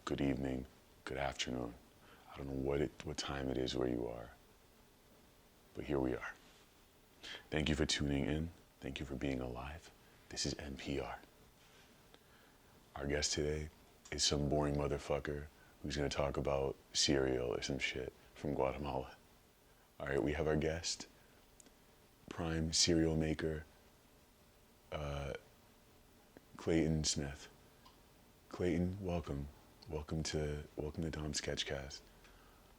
good evening, good afternoon. I don't know what time it is where you are, but here we are. Thank you for tuning in. Thank you for being alive. This is NPR. Our guest today is some boring motherfucker who's gonna talk about cereal or some shit from Guatemala. All right, we have our guest, prime cereal maker, Clayton Smith. Clayton, welcome. Welcome to Tom Sketchcast.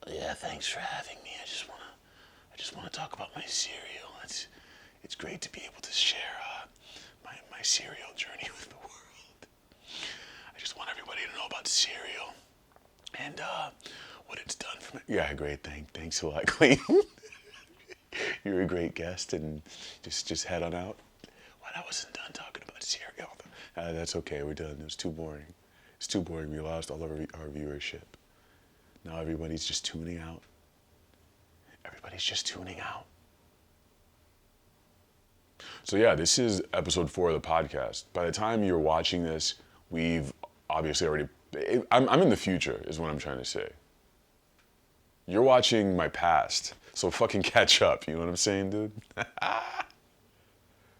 Yeah, thanks for having me. I just wanna talk about my cereal. It's great to be able to share my cereal journey with the world. I just want everybody to know about cereal and what it's done for me. Yeah, great. Thanks a lot, Clayton. You're a great guest, and just head on out. What? I wasn't done talking about cereal. That's okay. We're done. It was too boring. It's too boring. We lost all of our viewership. Now everybody's just tuning out. Everybody's just tuning out. So yeah, this is episode 4 of the podcast. By the time you're watching this, we've obviously already... I'm in the future, is what I'm trying to say. You're watching my past, so fucking catch up. You know what I'm saying, dude?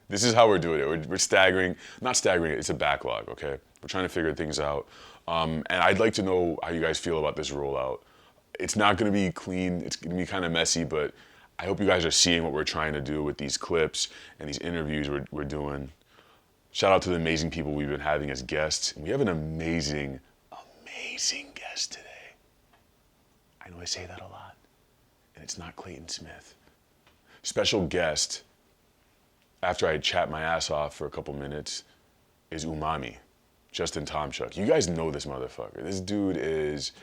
This is how we're doing it. We're staggering. Not staggering, it's a backlog, okay? We're trying to figure things out. And I'd like to know how you guys feel about this rollout. It's not going to be clean. It's going to be kind of messy, but I hope you guys are seeing what we're trying to do with these clips and these interviews we're doing. Shout out to the amazing people we've been having as guests. And we have an amazing guest today. I know I say that a lot. And it's not Clayton Smith. Special guest, after I chat my ass off for a couple minutes, is Umami, Justin Tomchuk. You guys know this motherfucker. This dude is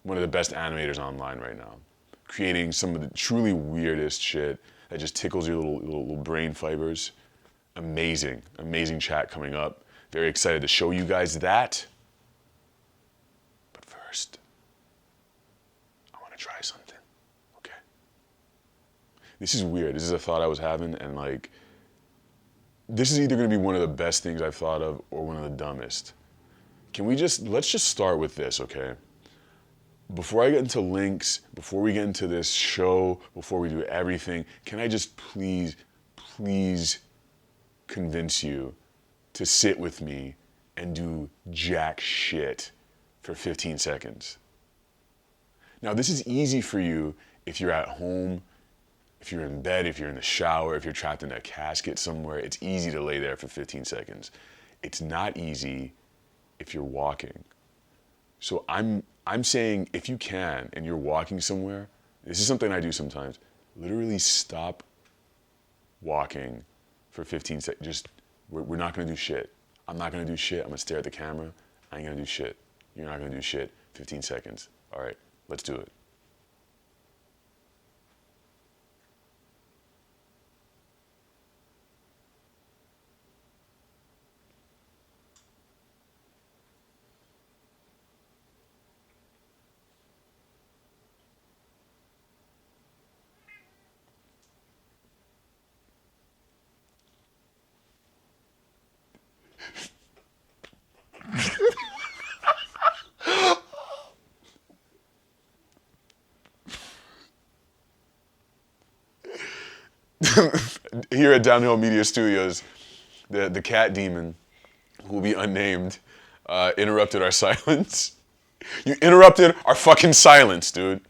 one of the best animators online right now, creating some of the truly weirdest shit that just tickles your little brain fibers. Amazing chat coming up. Very excited to show you guys that. But first, I want to try something, okay? This is weird. This is a thought I was having, and like, this is either going to be one of the best things I've thought of or one of the dumbest. Let's just start with this, okay? Before I get into links, before we get into this show, before we do everything, can I just please convince you to sit with me and do jack shit for 15 seconds? Now, this is easy for you if you're at home, if you're in bed, if you're in the shower, if you're trapped in a casket somewhere. It's easy to lay there for 15 seconds. It's not easy if you're walking. So I'm saying, if you can and you're walking somewhere, this is something I do sometimes, literally stop walking for 15 seconds. We're not gonna do shit. I'm not gonna do shit. I'm gonna stare at the camera. I ain't gonna do shit. You're not gonna do shit. 15 seconds. All right, let's do it. Here at Downhill Media Studios, the cat demon, who will be unnamed, interrupted our silence. You interrupted our fucking silence, dude.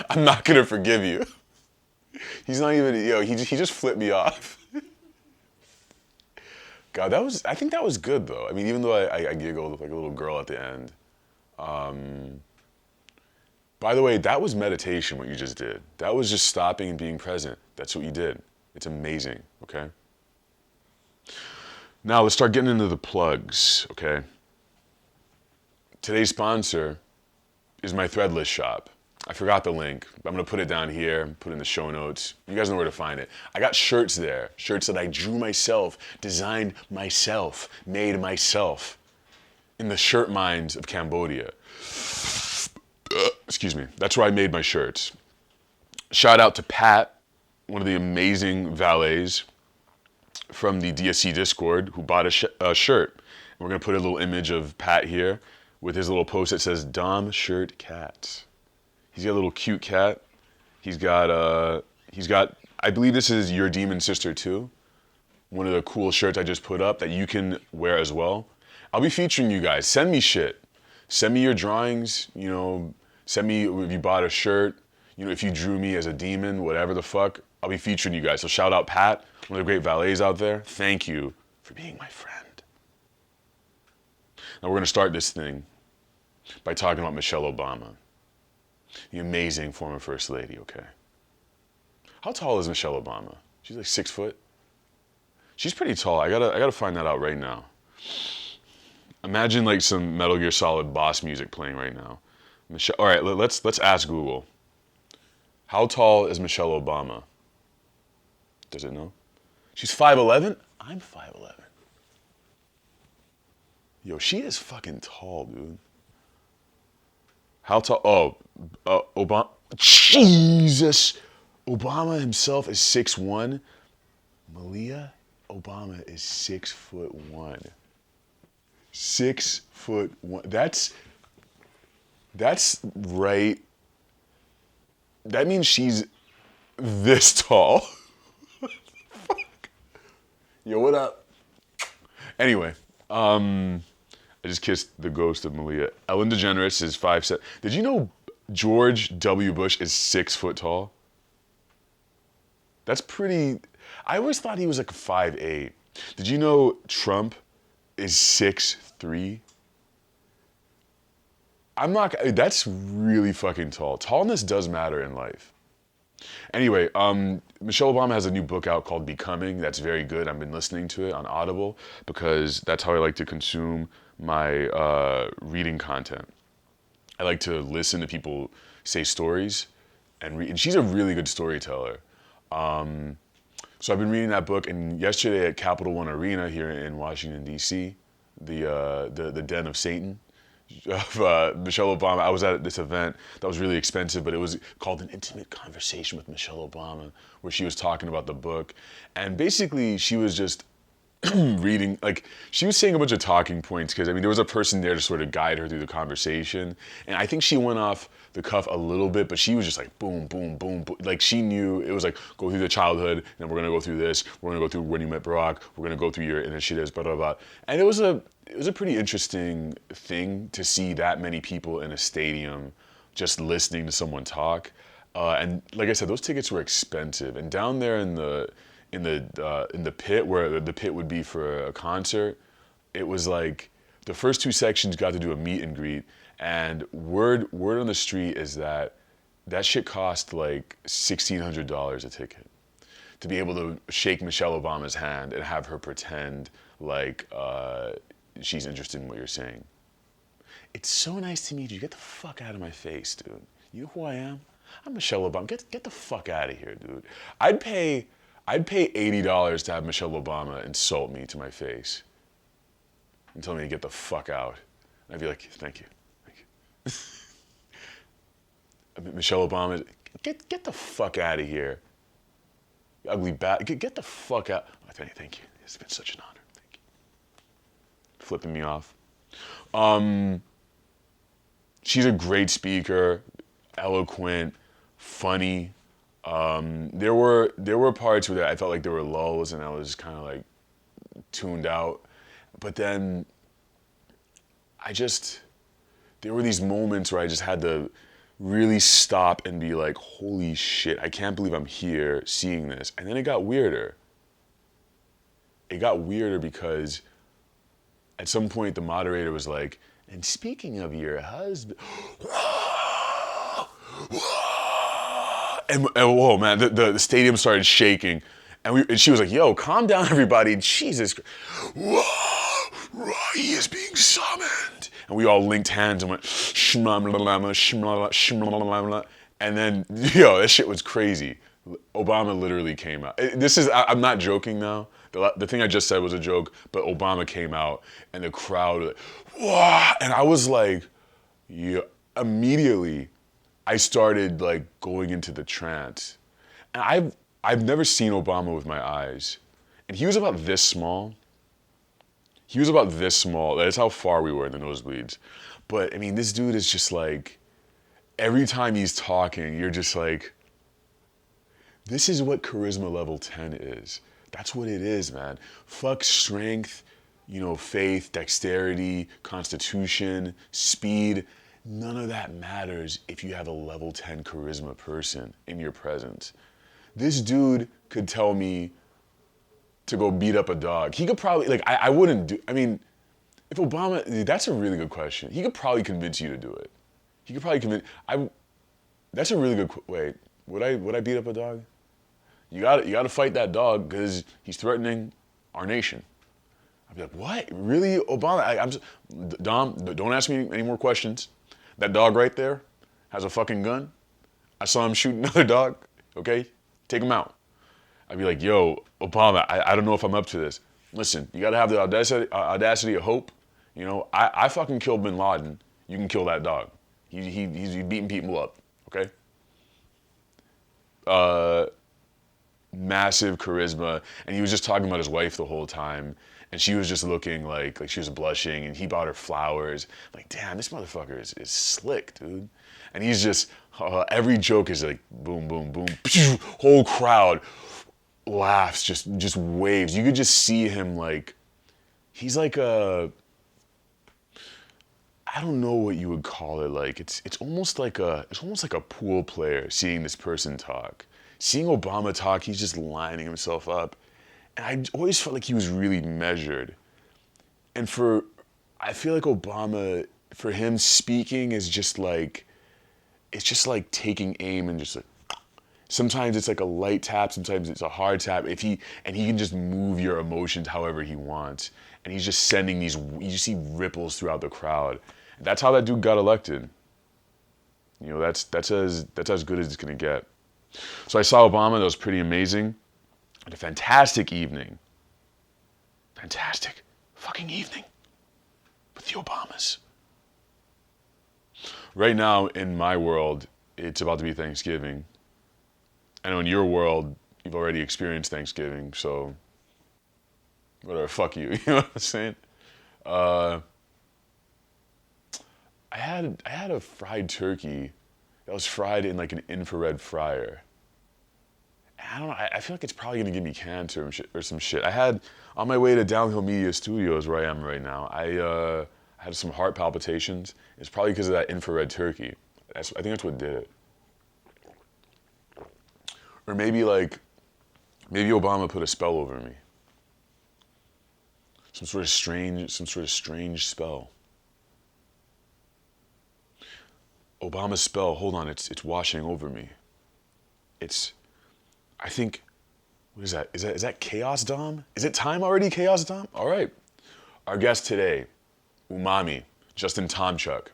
I'm not gonna forgive you. He's not even, he just flipped me off. God, I think that was good though. I mean, even though I giggled like a little girl at the end. By the way, that was meditation, what you just did. That was just stopping and being present. That's what you did. It's amazing, okay? Now let's start getting into the plugs, okay? Today's sponsor is my Threadless shop. I forgot the link. I'm gonna put it down here, put it in the show notes. You guys know where to find it. I got shirts there, shirts that I drew myself, designed myself, made myself in the shirt mines of Cambodia. Excuse me, that's where I made my shirts. Shout out to Pat, one of the amazing valets from the DSC Discord, who bought a shirt. And we're gonna put a little image of Pat here. with his little post that says Dom Shirt Cat. He's got a little cute cat. He's got, I believe this is Your Demon Sister too. One of the cool shirts I just put up that you can wear as well. I'll be featuring you guys. Send me shit. Send me your drawings, you know, send me if you bought a shirt, you know, if you drew me as a demon, whatever the fuck. I'll be featuring you guys. So shout out Pat, one of the great valets out there. Thank you for being my friend. Now we're gonna start this thing by talking about Michelle Obama, the amazing former First Lady, okay? How tall is Michelle Obama? She's like 6 foot. She's pretty tall. I gotta find that out right now. Imagine like some Metal Gear Solid boss music playing right now. All right, let's ask Google. How tall is Michelle Obama? Does it know? She's 5'11"? I'm 5'11". Yo, she is fucking tall, dude. How tall? Oh, Obama. Jesus! Obama himself is 6'1". Malia Obama is 6'1". 6'1". That's right. That means she's this tall. What the fuck? Yo, what up? Anyway, I just kissed the ghost of Malia. Ellen DeGeneres is 5'7". Did you know George W. Bush is 6 foot tall? That's pretty. I always thought he was like 5'8". Did you know Trump is 6'3"? That's really fucking tall. Tallness does matter in life. Anyway, Michelle Obama has a new book out called Becoming. That's very good. I've been listening to it on Audible because that's how I like to consume my reading content. I like to listen to people say stories and read. And she's a really good storyteller. So I've been reading that book, and yesterday at Capital One Arena here in Washington, D.C., the Den of Satan, of Michelle Obama. I was at this event that was really expensive, but it was called An Intimate Conversation with Michelle Obama, where she was talking about the book. And basically, she was just reading, like, she was saying a bunch of talking points, because, I mean, there was a person there to sort of guide her through the conversation. And I think she went off the cuff a little bit, but she was just like, boom, boom, boom, boom. Like, she knew, it was like, go through the childhood, and then we're gonna go through this, we're gonna go through when you met Barack, we're gonna go through your initiatives, blah, blah, blah. And it was a pretty interesting thing to see that many people in a stadium just listening to someone talk. And like I said, those tickets were expensive. And down there in the pit, where the pit would be for a concert, it was like the first two sections got to do a meet and greet, and word on the street is that shit cost like $1,600 a ticket to be able to shake Michelle Obama's hand and have her pretend like she's interested in what you're saying. It's so nice to meet you. Get the fuck out of my face, dude. You know who I am? I'm Michelle Obama. Get the fuck out of here, dude. I'd pay $80 to have Michelle Obama insult me to my face and tell me to get the fuck out. And I'd be like, thank you. Michelle Obama, get the fuck out of here. You ugly bat. Get the fuck out. Oh, thank you. It's been such an honor. Thank you. Flipping me off. She's a great speaker, eloquent, funny. There were parts where I felt like there were lulls and I was kind of like tuned out. But then there were these moments where I just had to really stop and be like, holy shit, I can't believe I'm here seeing this. And then it got weirder. It got weirder because at some point the moderator was like, and speaking of your husband, and whoa, man, the stadium started shaking. And she was like, yo, calm down, everybody. Jesus Christ. Whoa, he is being summoned. And we all linked hands and went, and then, yo, that shit was crazy. Obama literally came out. I'm not joking now. The thing I just said was a joke, but Obama came out and the crowd, like, whoa, and I was like, yeah, immediately I started like going into the trance. And I've never seen Obama with my eyes. And he was about this small. He was about this small. That's how far we were in the nosebleeds. But I mean, this dude is just like, every time he's talking, you're just like, this is what charisma level 10 is. That's what it is, man. Fuck strength, faith, dexterity, constitution, speed. None of that matters if you have a level 10 charisma person in your presence. This dude could tell me to go beat up a dog. He could probably, I wouldn't do, if Obama, that's a really good question. He could probably convince you to do it. He could probably that's a really good, wait, would I beat up a dog? You gotta fight that dog because he's threatening our nation. I'd be like, what? Really, Obama? Dom, don't ask me any more questions. That dog right there has a fucking gun. I saw him shoot another dog, okay? Take him out. I'd be like, yo, Obama, I don't know if I'm up to this. Listen, you gotta have the audacity of hope. I fucking killed Bin Laden. You can kill that dog. He's beating people up, okay? Massive charisma, and he was just talking about his wife the whole time, and she was just looking like she was blushing, and he bought her flowers. Like, damn, this motherfucker is slick, dude. And he's just, every joke is like, boom, boom, boom, whole crowd laughs, just waves. You could just see him like, he's like I don't know what you would call it. Like, it's almost like a pool player seeing this person talk. Seeing Obama talk, he's just lining himself up. And I always felt like he was really measured. And I feel like Obama, for him, speaking is just like, it's just like taking aim and just like, sometimes it's like a light tap, sometimes it's a hard tap. And he can just move your emotions however he wants. And he's just sending you see ripples throughout the crowd. And that's how that dude got elected. That's as good as it's gonna get. So I saw Obama, that was pretty amazing. I had a fantastic evening. Fantastic fucking evening with the Obamas. Right now, in my world, it's about to be Thanksgiving. I know in your world, you've already experienced Thanksgiving, so whatever, fuck you, you know what I'm saying? I had a fried turkey that was fried in like an infrared fryer. I don't know, I feel like it's probably gonna give me cancer or some shit. I had, on my way to Downhill Media Studios where I am right now, I had some heart palpitations. It's probably because of that infrared turkey. I think that's what did it. Or maybe Obama put a spell over me. Some sort of strange spell. Obama's spell, hold on, it's washing over me. I think, what is that? Is that Chaos Dom? Is it time already, Chaos Dom? All right. Our guest today, Umami, Justin Tomchuk.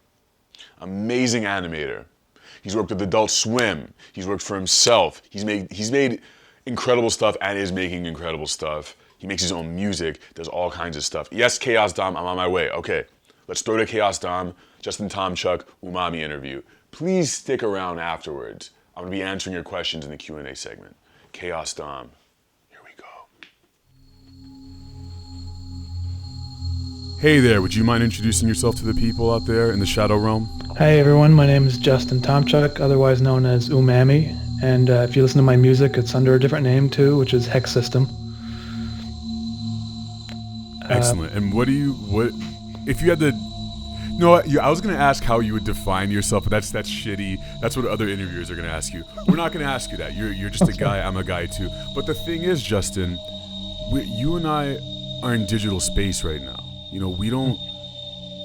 Amazing animator. He's worked with Adult Swim. He's worked for himself. He's made incredible stuff and is making incredible stuff. He makes his own music, does all kinds of stuff. Yes, Chaos Dom, I'm on my way. Okay, let's throw to Chaos Dom, Justin Tomchuk, Umami interview. Please stick around afterwards. I'm gonna be answering your questions in the Q&A segment. Chaos Dom, here we go. Hey there, would you mind introducing yourself to the people out there in the Shadow Realm? Hey everyone, my name is Justin Tomchuk, otherwise known as Umami, and if you listen to my music, it's under a different name too, which is HEXSYSTEM. Excellent. And if you had to, no, I was going to ask how you would define yourself, but that's shitty. That's what other interviewers are going to ask you. We're not going to ask you that. You're just a guy. I'm a guy too. But the thing is, Justin, you and I are in digital space right now. We don't.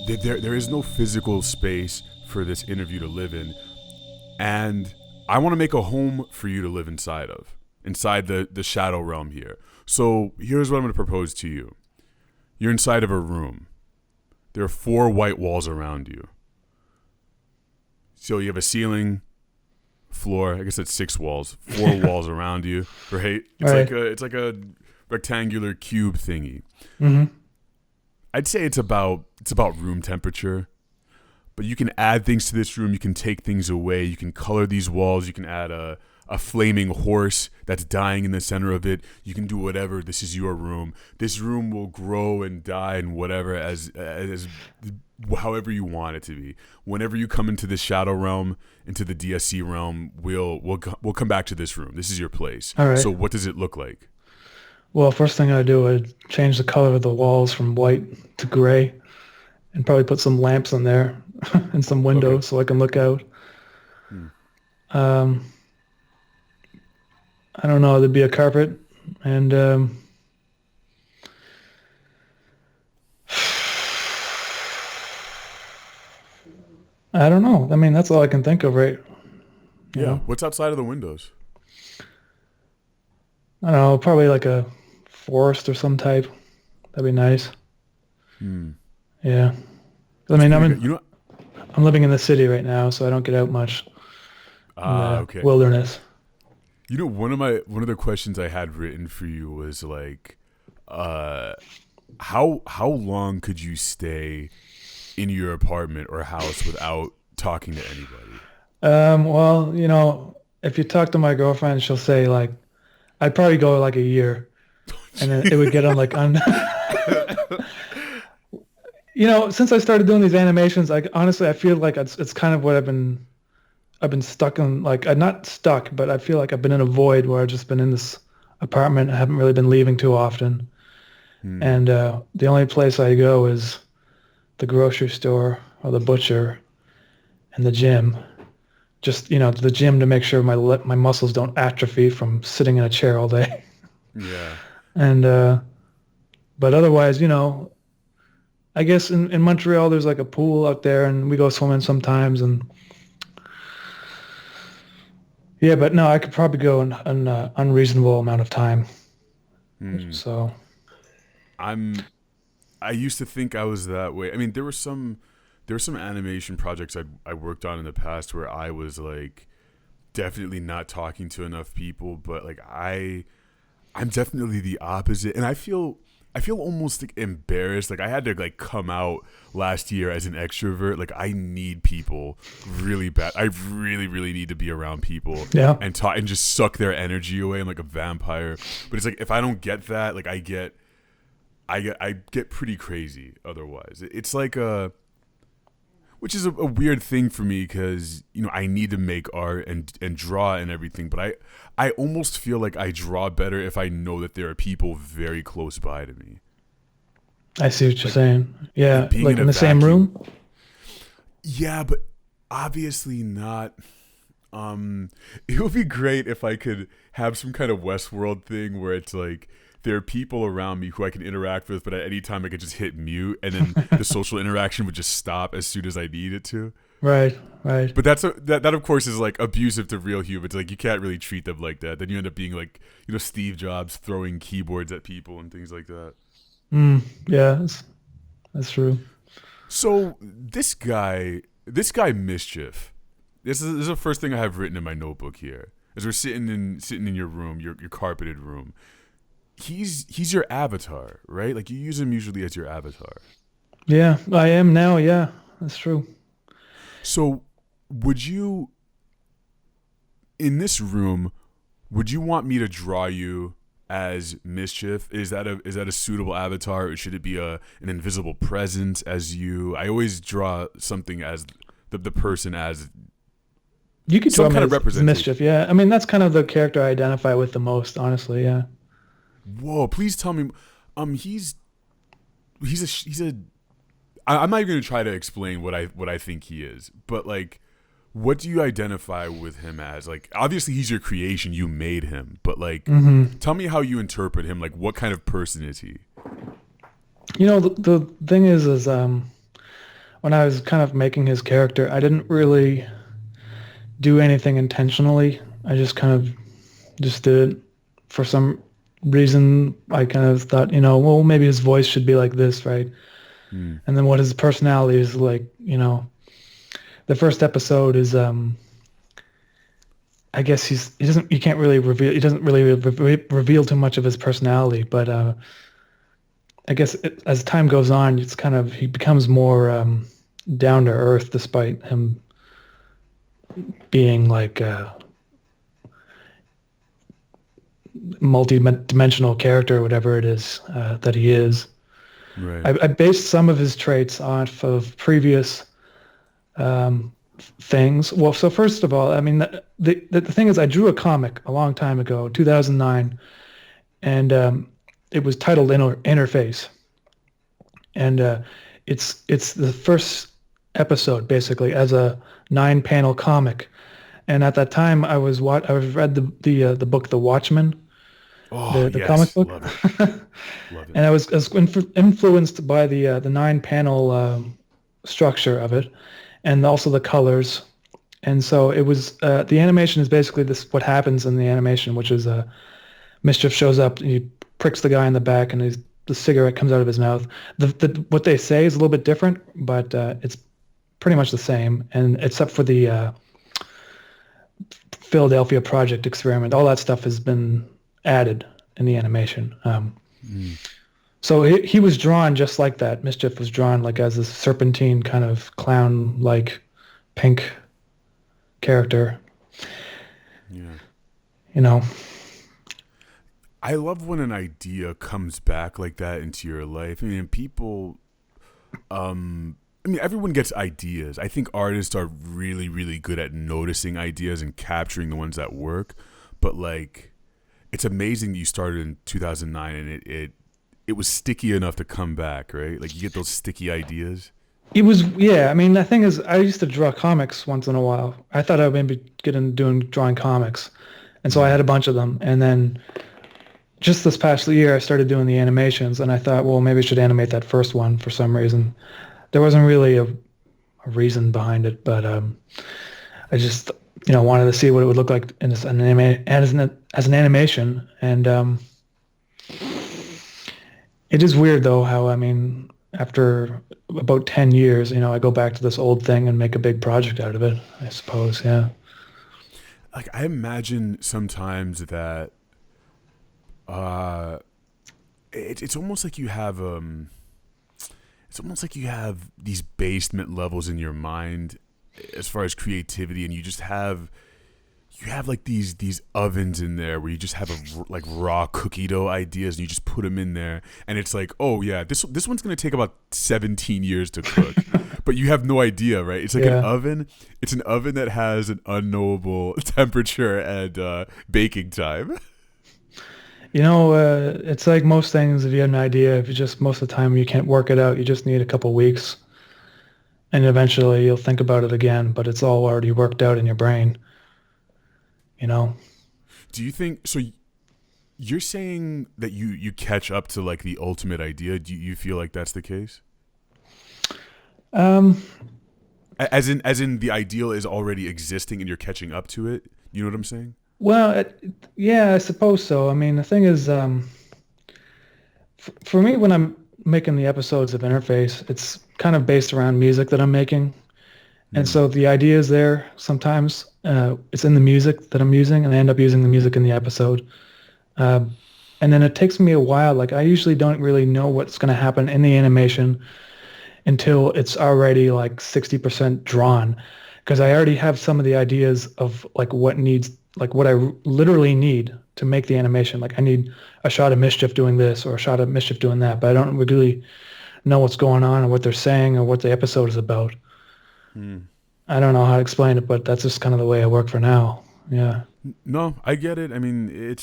There is no physical space for this interview to live in, and I want to make a home for you to live inside the Shadow Realm here. So here's what I'm going to propose to you. You're inside of a room. There are 4 white walls around you. So you have a ceiling, floor. I guess that's 6 walls. 4 walls around you. Right? It's like a rectangular cube thingy. Mm-hmm. I'd say it's about room temperature. But you can add things to this room. You can take things away. You can color these walls. You can add a a flaming horse that's dying in the center of it. You can do whatever. This is your room. This room will grow and die and whatever as however you want it to be. Whenever you come into the shadow realm, into the DSC realm, we'll come back to this room. This is your place. All right. So what does it look like? Well, first thing I do, I'd change the color of the walls from white to gray and probably put some lamps in there and some windows so I can look out. I don't know, there'd be a carpet and I don't know. I mean, that's all I can think of, right? You know? What's outside of the windows? I don't know, probably like a forest or some type. That'd be nice. Yeah. I mean, I'm living in the city right now, so I don't get out much. Okay. Wilderness. You know, one of the questions I had written for you was like, how long could you stay in your apartment or house without talking to anybody? Well, you know, if you talk to my girlfriend, she'll say like, I'd probably go like a year, and then it would get on like You know, since I started doing these animations, like honestly, I feel like it's kind of what I've been stuck in. Like, I'm not stuck, but I feel like I've been in a void where I've just been in this apartment. I haven't really been leaving too often, and the only place I go is the grocery store or the butcher and the gym. Just, you know, to the gym to make sure my muscles don't atrophy from sitting in a chair all day. Yeah. And but otherwise, you know, I guess in Montreal there's like a pool out there and we go swimming sometimes, and yeah, but no, I could probably go an unreasonable amount of time. So I used to think I was that way. I mean, there were some animation projects I worked on in the past where I was like definitely not talking to enough people, but like I'm definitely the opposite, and I feel almost like embarrassed. Like I had to like come out last year as an extrovert. Like I need people really bad. I really, really need to be around people and talk and just suck their energy away. I'm like a vampire. But it's like if I don't get that, like I get pretty crazy otherwise. It's like which is a weird thing for me because, you know, I need to make art and draw and everything, but I almost feel like I draw better if I know that there are people very close by to me. I see what you're saying. Yeah, like in the vacuum. same room? Yeah, but obviously not. It would be great if I could have some kind of Westworld thing where it's like there are people around me who I can interact with, but at any time I could just hit mute and then the social interaction would just stop as soon as I need it to. Right. But that of course is like abusive to real humans. Like you can't really treat them like that. Then you end up being like, you know, Steve Jobs throwing keyboards at people and things like that. Yeah, that's true. So this guy Mischief. This is the first thing I have written in my notebook here. As we're sitting in your room, your carpeted room. He's your avatar, right? Like you use him usually as your avatar. Yeah, I am now. Yeah, that's true. So would you, in this room, would you want me to draw you as Mischief? Is that a suitable avatar, or should it be an invisible presence as you? I always draw something as the person as you could draw some kind of as representation. Mischief. Yeah, I mean that's kind of the character I identify with the most, honestly. Yeah. Whoa! Please tell me, he's a. I'm not even going to try to explain what I think he is, but like, what do you identify with him as? Like, obviously he's your creation, you made him, but like, tell me how you interpret him. Like, what kind of person is he? You know, the thing is when I was kind of making his character, I didn't really do anything intentionally. I just kind of just did it for some reason. I kind of thought, you know, well, maybe his voice should be like this, right? And then what his personality is like, you know, the first episode is, I guess he doesn't really reveal too much of his personality, but I guess as time goes on, it's kind of, he becomes more down to earth despite him being like, multi-dimensional character, whatever it is that he is. Right. I based some of his traits off of previous things. Well, so first of all, I mean, the thing is, I drew a comic a long time ago, 2009, and it was titled Interface, and it's the first episode basically as a 9-panel comic. And at that time, I read the book The Watchmen, Oh the comic yes, book, love it, love it. and I was influenced by the 9-panel structure of it, and also the colors. And so it was the animation is basically this what happens in the animation, which is Mischief shows up and he pricks the guy in the back, and the cigarette comes out of his mouth. What they say is a little bit different, but it's pretty much the same, and except for the Philadelphia Project experiment, all that stuff has been added in the animation. So he was drawn just like that. Mischief was drawn like as this serpentine kind of clown-like pink character. Yeah. You know, I love when an idea comes back like that into your life. I mean, people, everyone gets ideas. I think artists are really, really good at noticing ideas and capturing the ones that work. But like, it's amazing that you started in 2009 and it was sticky enough to come back, right? Like you get those sticky ideas. it was, yeah. I mean, the thing is, I used to draw comics once in a while. I thought I would maybe get into drawing comics, and so I had a bunch of them. And then just this past year, I started doing the animations, and I thought, well, maybe I should animate that first one for some reason. There wasn't really a reason behind it, but I just, wanted to see what it would look like as an animation. And it is weird, though, how, I mean, after about 10 years, I go back to this old thing and make a big project out of it, I suppose, yeah. Like I imagine sometimes that it's almost like you have these basement levels in your mind as far as creativity, and you have like these ovens in there where you just have like raw cookie dough ideas, and you just put them in there, and it's like, oh yeah, this one's gonna take about 17 years to cook, but you have no idea, right? It's like an oven. It's an oven that has an unknowable temperature and baking time. It's like most things. If you have an idea, if you just most of the time you can't work it out, you just need a couple weeks, and eventually you'll think about it again. But it's all already worked out in your brain. Do you think so? You're saying that you catch up to like the ultimate idea. Do you feel like that's the case? As in the ideal is already existing and you're catching up to it. You know what I'm saying? Well, yeah, I suppose so. I mean, the thing is, for me, when I'm making the episodes of Interface, it's kind of based around music that I'm making. And so the idea is there sometimes. It's in the music that I'm using, and I end up using the music in the episode. And then it takes me a while. Like, I usually don't really know what's going to happen in the animation until it's already like 60% drawn, because I already have some of the ideas of like what I literally need to make the animation. Like, I need a shot of Mischief doing this or a shot of Mischief doing that, but I don't really know what's going on or what they're saying or what the episode is about. I don't know how to explain it, but that's just kind of the way I work for now. Yeah. No, I get it. I mean,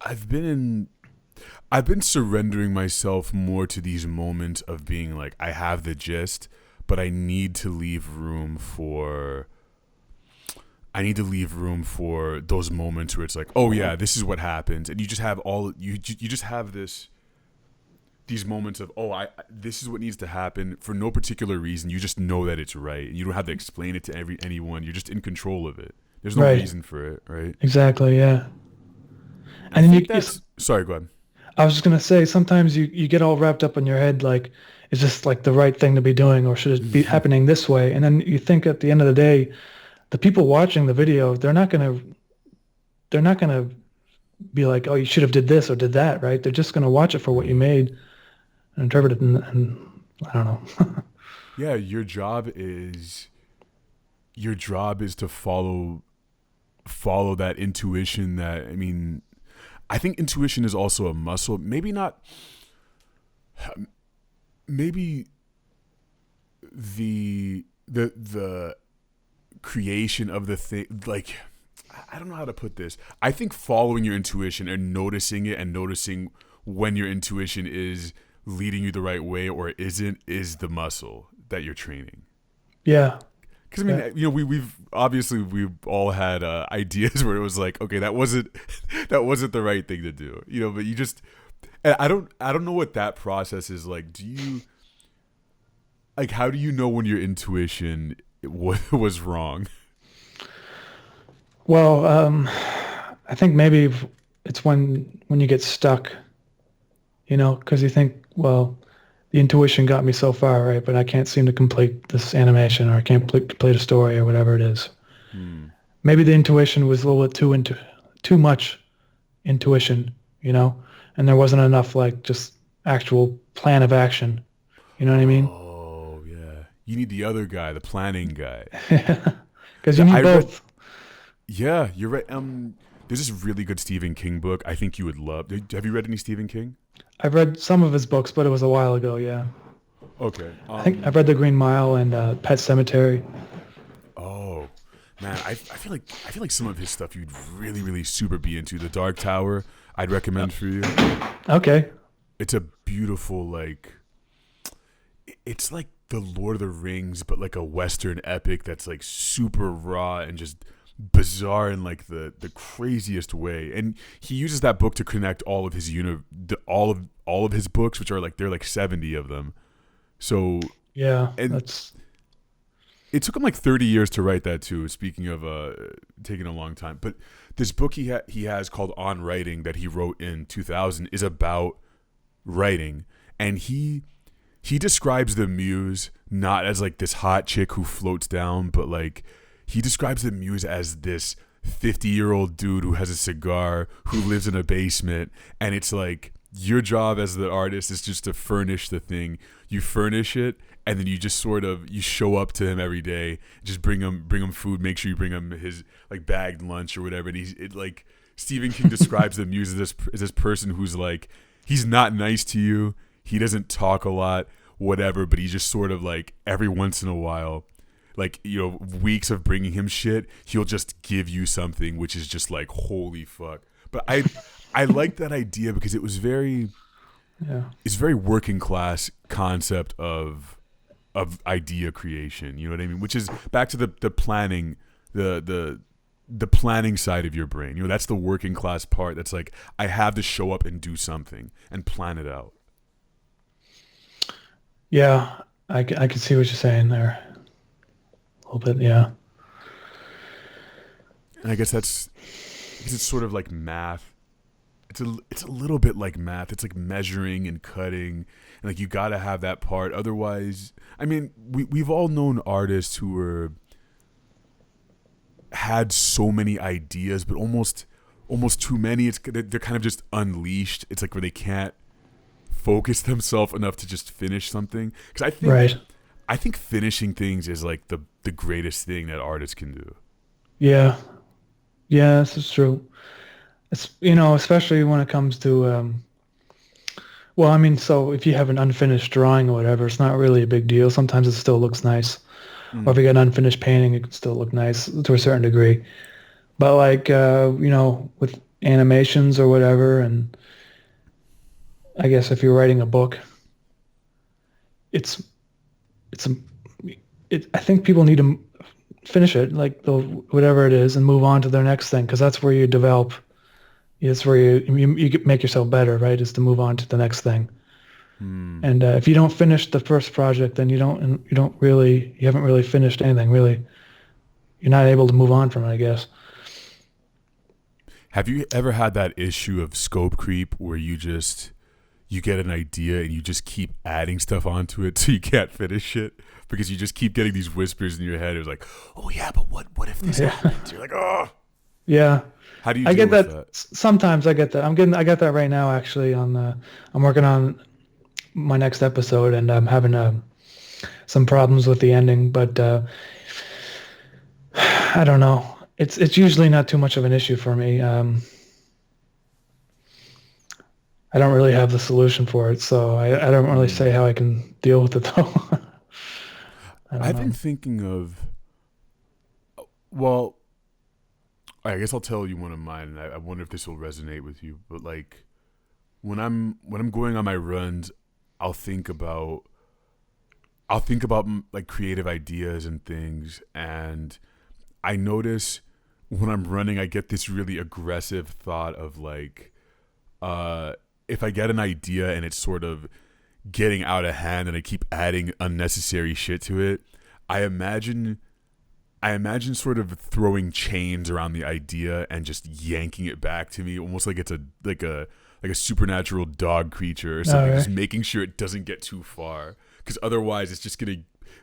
I've been surrendering myself more to these moments of being like, I have the gist, but I need to leave room for those moments where it's like, oh yeah, this is what happens, and you just have you just have these moments of, oh, this is what needs to happen for no particular reason. You just know that it's right, and you don't have to explain it to anyone. You're just in control of it. There's no reason for it, right? Exactly, yeah. And then sorry, go ahead. I was just gonna say, sometimes you get all wrapped up in your head, like, is this like the right thing to be doing, or should it be happening this way? And then you think at the end of the day, the people watching the video, they're not gonna be like, oh, you should have did this or did that, right? They're just gonna watch it for what you made and interpret it, and I don't know. Yeah, your job is to follow follow that intuition that, I mean, I think intuition is also a muscle. Maybe not, maybe the creation of the thing, like, I don't know how to put this. I think following your intuition and noticing it and noticing when your intuition is leading you the right way or isn't is the muscle that you're training. Yeah. Because I mean, you know, we've all had ideas where it was like, okay, that wasn't the right thing to do, you know. But you just, and I don't know what that process is like. Do you, like, how do you know when your intuition was wrong? Well, I think maybe it's when you get stuck, you know, because you think, well, the intuition got me so far, right? But I can't seem to complete this animation, or I can't complete a story, or whatever it is. Maybe the intuition was a little bit too much intuition, you know, and there wasn't enough like just actual plan of action. You know what I mean? Oh yeah, you need the other guy, the planning guy. Because you need both. Yeah, you're right. There's this really good Stephen King book. I think you would love. Have you read any Stephen King? I've read some of his books, but it was a while ago. Yeah. Okay. I think I've read The Green Mile and Pet Sematary. Oh man, I feel like some of his stuff you'd really super be into. The Dark Tower, I'd recommend for you. Okay. It's a beautiful, like, it's like the Lord of the Rings, but like a Western epic that's like super raw and just bizarre in like the craziest way. And he uses that book to connect all of his all of his books, which are like, they're like 70 of them. So yeah, and that's. It took him like 30 years to write that too. Speaking of taking a long time, but this book he has called On Writing that he wrote in 2000 is about writing, and he describes the muse not as like this hot chick who floats down, but like he describes the muse as this 50-year-old dude who has a cigar, who lives in a basement, and it's like your job as the artist is just to furnish the thing. You furnish it, and then you just sort of, you show up to him every day, just bring him food, make sure you bring him his like bagged lunch or whatever. And like Stephen King describes the muse as this person who's like, he's not nice to you, he doesn't talk a lot, whatever, but he just sort of like every once in a while, like, you know, weeks of bringing him shit, he'll just give you something, which is just like, holy fuck. But I like that idea because it was it's very working class concept of idea creation. You know what I mean? Which is back to the planning, the planning side of your brain. You know, that's the working class part. That's like, I have to show up and do something and plan it out. Yeah, I can see what you're saying there. A little bit, yeah. And I guess it's sort of like math. It's a little bit like math. It's like measuring and cutting, and like you got to have that part. Otherwise, I mean, we've all known artists who had so many ideas, but almost too many. They're kind of just unleashed. It's like where they can't focus themselves enough to just finish something. Because I think finishing things is like the greatest thing that artists can do. Yeah, this is true. It's, you know, especially when it comes to, well, I mean, so if you have an unfinished drawing or whatever, it's not really a big deal. Sometimes it still looks nice. Or if you get an unfinished painting, it can still look nice to a certain degree. But like, you know, with animations or whatever, and I guess if you're writing a book, I think people need to finish it, like whatever it is, and move on to their next thing, because that's where you develop. It's where you make yourself better, right? Is to move on to the next thing. And if you don't finish the first project, then you haven't really finished anything. Really, you're not able to move on from it, I guess. Have you ever had that issue of scope creep where you get an idea and you just keep adding stuff onto it so you can't finish it because you just keep getting these whispers in your head? It's like, oh yeah, but what if this happens? You're like, oh yeah. How do you? I deal get with that. Sometimes I get that. I got that right now actually. I'm working on my next episode, and I'm having some problems with the ending, but I don't know. it's usually not too much of an issue for me. I don't really have the solution for it, so I don't really say how I can deal with it though. I don't I've know. been thinking of, well, I guess I'll tell you one of mine, and I wonder if this will resonate with you. But like when I'm going on my runs, I'll think about like creative ideas and things, and I notice when I'm running, I get this really aggressive thought of like, if I get an idea and it's sort of getting out of hand and I keep adding unnecessary shit to it, I imagine sort of throwing chains around the idea and just yanking it back to me, almost like it's a supernatural dog creature or something, Okay. just making sure it doesn't get too far, because otherwise it's just gonna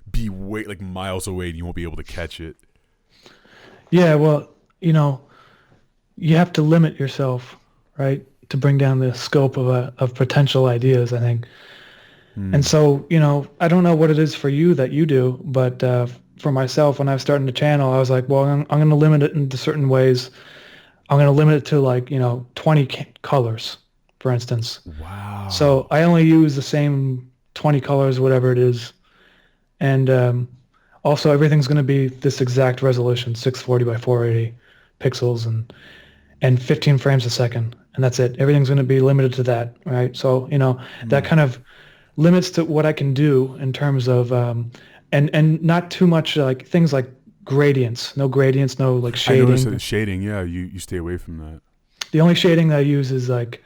be way like miles away and you won't be able to catch it. Yeah, well, you have to limit yourself, right, to bring down the scope of potential ideas, I think. And so, I don't know what it is for you that you do, but for myself, when I was starting the channel, I was like, well, I'm going to limit it into certain ways. I'm going to limit it to like, 20 colors, for instance. Wow. So I only use the same 20 colors, whatever it is. And also everything's going to be this exact resolution, 640 by 480 pixels and 15 frames a second. And that's it. Everything's going to be limited to that, right? So, that kind of limits to what I can do in terms of, and not too much like things like gradients, no like I noticed shading. that shading, yeah, you stay away from that. The only shading that I use is like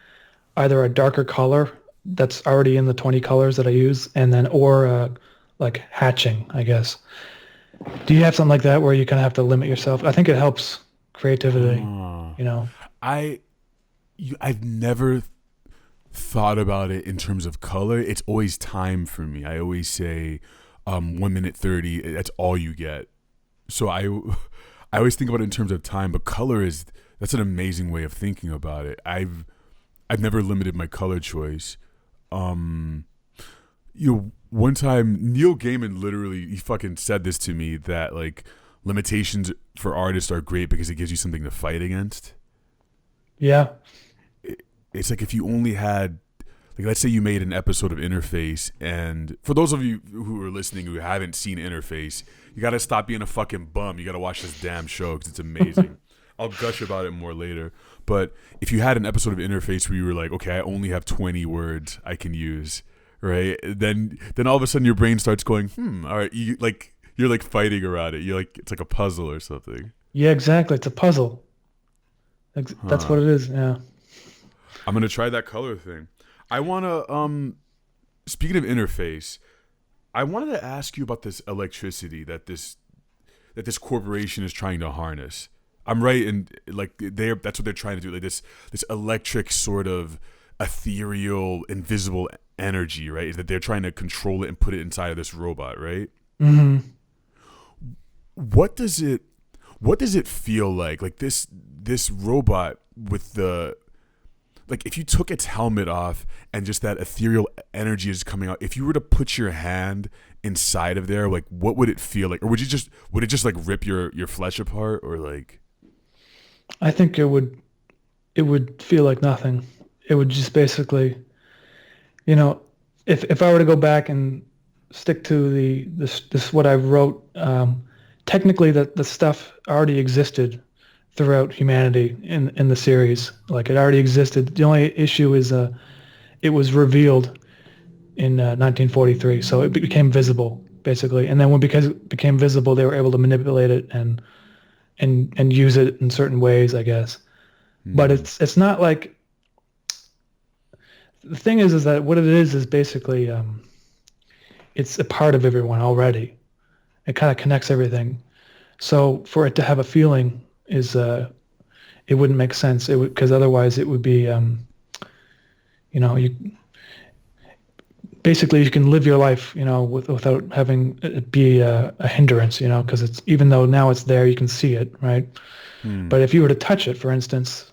either a darker color that's already in the 20 colors that I use, and then, or like hatching, I guess. Do you have something like that where you kind of have to limit yourself? I think it helps creativity, I've never thought about it in terms of color. It's always time for me. I always say 1 minute 30, that's all you get. So I always think about it in terms of time, but that's an amazing way of thinking about it. I've never limited my color choice. One time Neil Gaiman literally, he fucking said this to me, that like limitations for artists are great because it gives you something to fight against. Yeah. It's like if you only had, like, let's say you made an episode of Interface, and for those of you who are listening who haven't seen Interface, you got to stop being a fucking bum. You got to watch this damn show because it's amazing. I'll gush about it more later. But if you had an episode of Interface where you were like, okay, I only have 20 words I can use, right? Then all of a sudden your brain starts going, all right, you're like fighting around it. You're like, it's like a puzzle or something. Yeah, exactly. It's a puzzle. That's what it is. Yeah. I'm gonna try that color thing. I wanna speaking of Interface, I wanted to ask you about this electricity that this corporation is trying to harness. I'm right, and like that's what they're trying to do, like this electric sort of ethereal, invisible energy, right? Is that they're trying to control it and put it inside of this robot, right? Mm-hmm. What does it feel like? Like this robot with the, like, if you took its helmet off and just that ethereal energy is coming out, if you were to put your hand inside of there, like, what would it feel like? Or would it just like rip your flesh apart, or like? I think it would feel like nothing. It would just basically, if I were to go back and stick to this what I wrote, technically the stuff already existed throughout humanity in the series. Like, it already existed. The only issue is it was revealed in 1943, so it became visible basically. And then because it became visible, they were able to manipulate it and use it in certain ways, I guess. But it's not like, the thing is that what it is basically it's a part of everyone already. It kind of connects everything. So for it to have a feeling is it wouldn't make sense. It would, because otherwise it would be you basically you can live your life without having it be a hindrance, because it's, even though now it's there, you can see it, right? But if you were to touch it, for instance,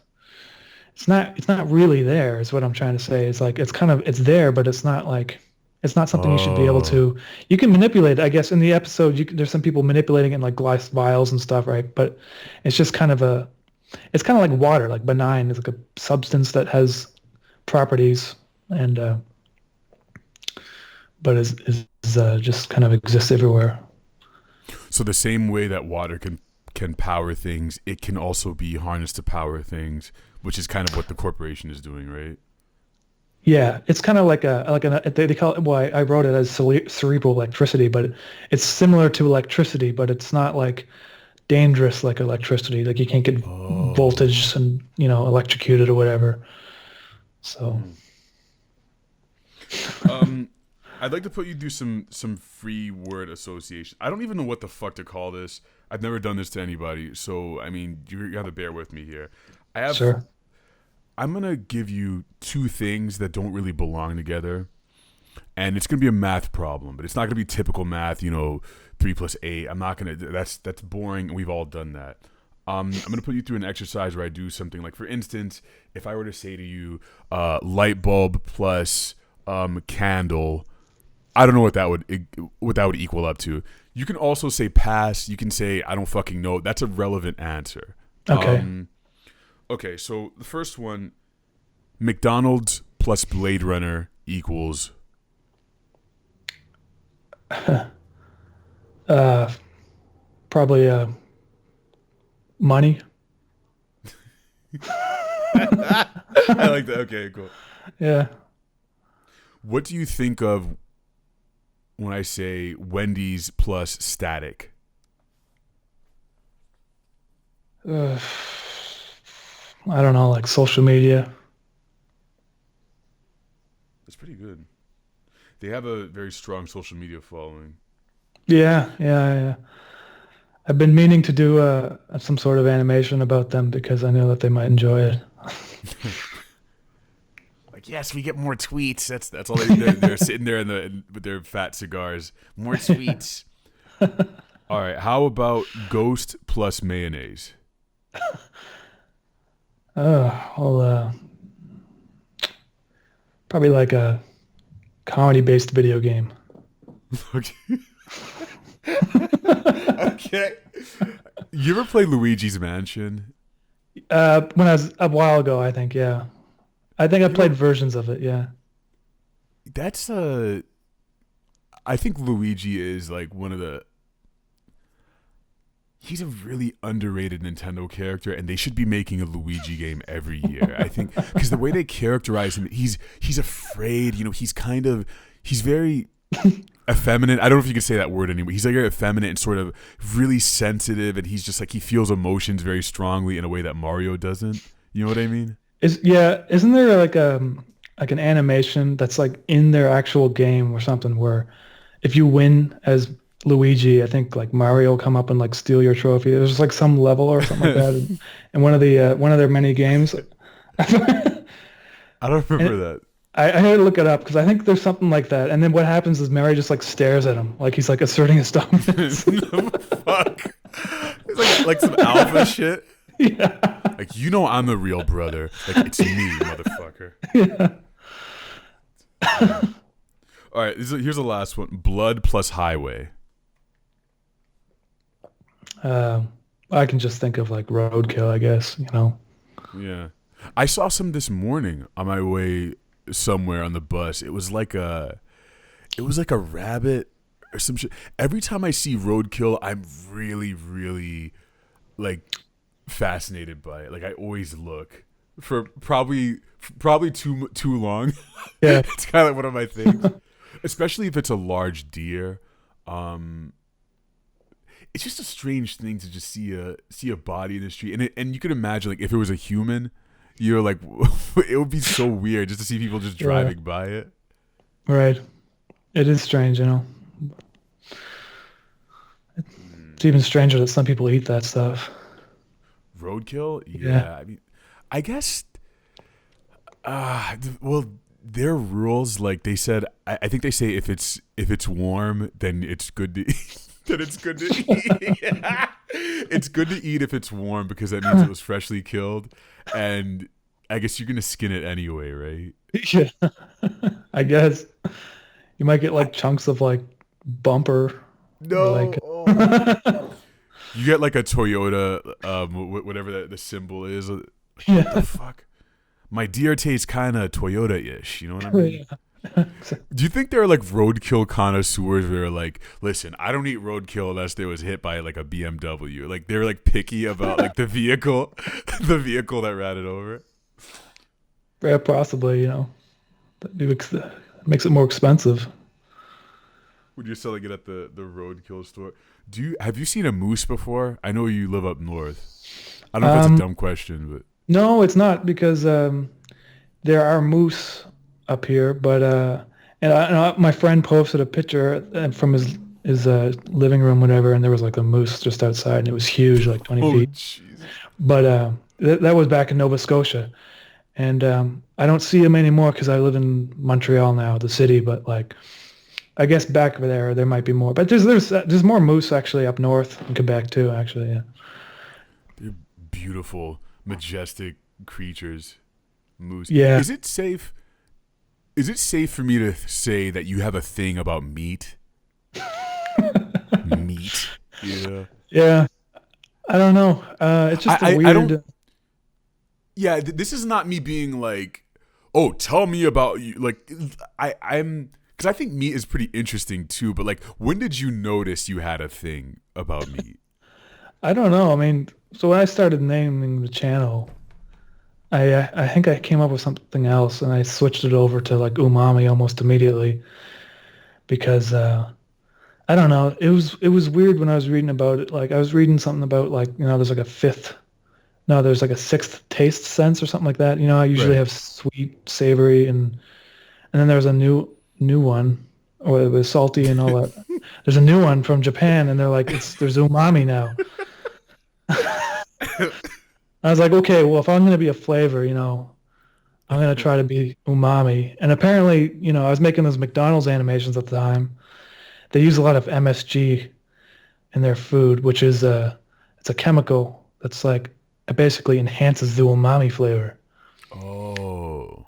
it's not really there, is what I'm trying to say. It's like it's there, but it's not like It's not something you should be able Oh. to. You can manipulate it, I guess. In the episode, there's some people manipulating it in like glass vials and stuff, right? But it's just kind of it's kind of like water, like benign. It's like a substance that has properties, and but is just kind of exists everywhere. So the same way that water can power things, it can also be harnessed to power things, which is kind of what the corporation is doing, right? Yeah, it's kind of like they call it. Well, I wrote it as cerebral electricity, but it's similar to electricity, but it's not like dangerous like electricity. Like you can't get Oh. voltage and electrocuted or whatever. So Um, I'd like to put you through some free word association. I don't even know what the fuck to call this. I've never done this to anybody, so I mean, you have to bear with me here. I have. sure. I'm gonna give you two things that don't really belong together, and it's gonna be a math problem, but it's not gonna be typical math. 3 + 8. I'm not gonna. That's boring, and we've all done that. I'm gonna put you through an exercise where I do something like, for instance, if I were to say to you, light bulb plus candle, I don't know what that would equal up to. You can also say pass. You can say I don't fucking know. That's a relevant answer. Okay. Okay, so the first one, McDonald's plus Blade Runner equals. Probably money. I like that. Okay, cool. Yeah. What do you think of when I say Wendy's plus static? Uh, I don't know, like social media. That's pretty good. They have a very strong social media following. Yeah, yeah, yeah. I've been meaning to do some sort of animation about them because I know that they might enjoy it. Like, yes, we get more tweets. That's all they're sitting there with their fat cigars. More tweets. All right, how about Ghost plus mayonnaise? Well, probably like a comedy-based video game. Okay. Okay. You ever play Luigi's Mansion? When I was a while ago, I think, yeah. I think I played versions of it, yeah. That's a. I think Luigi is like one of the. He's a really underrated Nintendo character, and they should be making a Luigi game every year. I think because the way they characterize him, he's afraid. He's very effeminate. I don't know if you can say that word anymore. He's like very effeminate and sort of really sensitive, and he's just like he feels emotions very strongly in a way that Mario doesn't. You know what I mean? Isn't there like an animation that's like in their actual game or something where if you win as Luigi, I think like Mario will come up and like steal your trophy. There's just like some level or something like that in one of their many games. I don't remember that. I had to look it up because I think there's something like that. And then what happens is Mary just like stares at him like he's like asserting his dominance. Fuck. It's like some alpha shit. Yeah. Like, I'm the real brother. Like, it's me, motherfucker. Yeah. All right, here's the last one. Blood plus highway. I can just think of like roadkill, I guess, Yeah. I saw some this morning on my way somewhere on the bus. It was like a rabbit or some shit. Every time I see roadkill, I'm really, really like fascinated by it. Like I always look for probably too long. Yeah. It's kind of like one of my things, especially if it's a large deer. It's just a strange thing to just see a body in the street, and you can imagine like if it was a human, you're like it would be so weird just to see people just driving by it. Right. It is strange, It's even stranger that some people eat that stuff. Roadkill? Yeah. I mean, I guess. Well, their rules, like they said, I think they say if it's warm, then it's good to eat. Then it's good to eat. Yeah. It's good to eat if it's warm because that means it was freshly killed, and I guess you're gonna skin it anyway, right? Yeah. I guess. You might get like chunks of like bumper or No. like Oh. You get like a Toyota, whatever the symbol is. What the yeah. fuck? My deer tastes kind of Toyota-ish. You know what I mean? Yeah. Do you think there are like roadkill connoisseurs who are like, listen, I don't eat roadkill unless there was hit by like a BMW. Like they're like picky about like the vehicle, the vehicle that ran it over. Yeah, possibly, makes it more expensive. When you're selling it at the roadkill store, have you seen a moose before? I know you live up north. I don't know if that's a Um, dumb question, but no, it's not because there are moose up here, but my friend posted a picture from his living room, whatever, and there was like a moose just outside, and it was huge, like 20 oh feet. Jesus. But that was back in Nova Scotia, and I don't see him anymore because I live in Montreal now, the city. But like, I guess back there might be more. But there's more moose actually up north in Quebec too. Actually, yeah. They're beautiful, majestic creatures. Moose. Yeah. Is it safe? Is it safe for me to say that you have a thing about meat? Meat. Yeah. Yeah. I don't know. It's just a I don't. weird. Yeah. This is not me being like, oh, tell me about you. Like, I'm because I think meat is pretty interesting too. But like, when did you notice you had a thing about meat? I don't know. I mean, so when I started naming the channel, I think I came up with something else, and I switched it over to like umami almost immediately because I don't know. It was weird when I was reading about it. Like I was reading something about like there's like a fifth. No, there's like a sixth taste sense or something like that. I usually Right. have sweet, savory, and then there's a new one, or it was salty and all that. There's a new one from Japan, and they're like there's umami now. I was like, okay, well, if I'm going to be a flavor, I'm going to try to be umami. And apparently, I was making those McDonald's animations at the time. They use a lot of MSG in their food, which is it's a chemical that's like it basically enhances the umami flavor. Oh.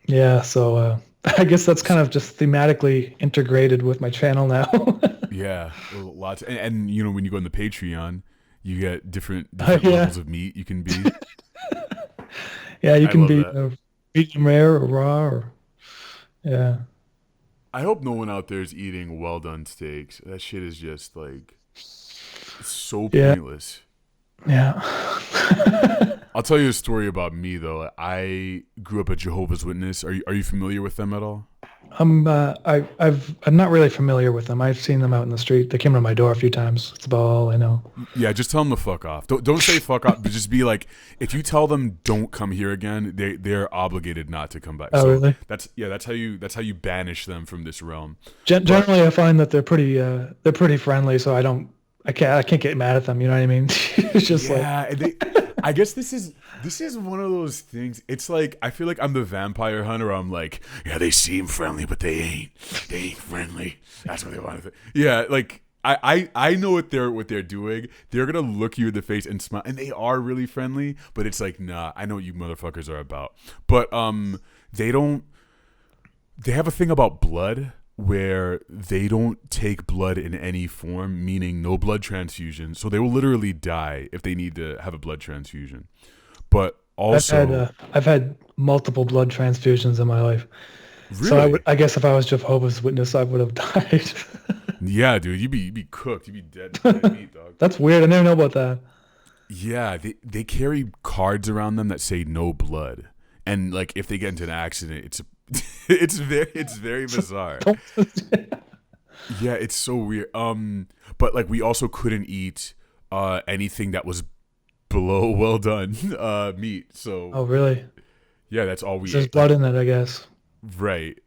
Yeah, so I guess that's kind of just thematically integrated with my channel now. Yeah, well, lots, and when you go on the Patreon, you get different Yeah, levels of meat you can be. yeah, you I can love be that. medium rare or raw, or yeah, I hope no one out there is eating well done steaks. That shit is just like it's so yeah, pointless. yeah. I'll tell you a story about me though. I grew up a Jehovah's Witness. Are you familiar with them at all? I'm not really familiar with them. I've seen them out in the street. They came to my door a few times. That's about all I know. Yeah, just tell them to fuck off. Don't say fuck off, but just be like, if you tell them don't come here again, they're obligated not to come back. Oh, So really? that's how you banish them from this realm. But Generally, I find that they're pretty friendly, so I can't get mad at them. You know what I mean? It's just like, yeah, I guess this is one of those things. It's like I feel like I'm the vampire hunter. I'm like, yeah, they seem friendly, but they ain't. They ain't friendly. That's what they want to think. Yeah, like I know what they're doing. They're gonna look you in the face and smile, and they are really friendly. But it's like, nah, I know what you motherfuckers are about. But they don't. They have a thing about blood where they don't take blood in any form, meaning no blood transfusion. So they will literally die if they need to have a blood transfusion. But I've had also, uh, I've had multiple blood transfusions in my life. So really, I guess if I was Jehovah's Witness, I would have died. yeah, dude, you'd be cooked. You'd be dead meat, dog. That's weird. I never know about that. Yeah, they carry cards around them that say no blood, and like if they get into an accident, it's it's very bizarre. Don't- Yeah, it's so weird. But like we also couldn't eat anything that was below well done meat. So Oh, really? yeah, that's all we There's ate. Like blood in it, I guess. right.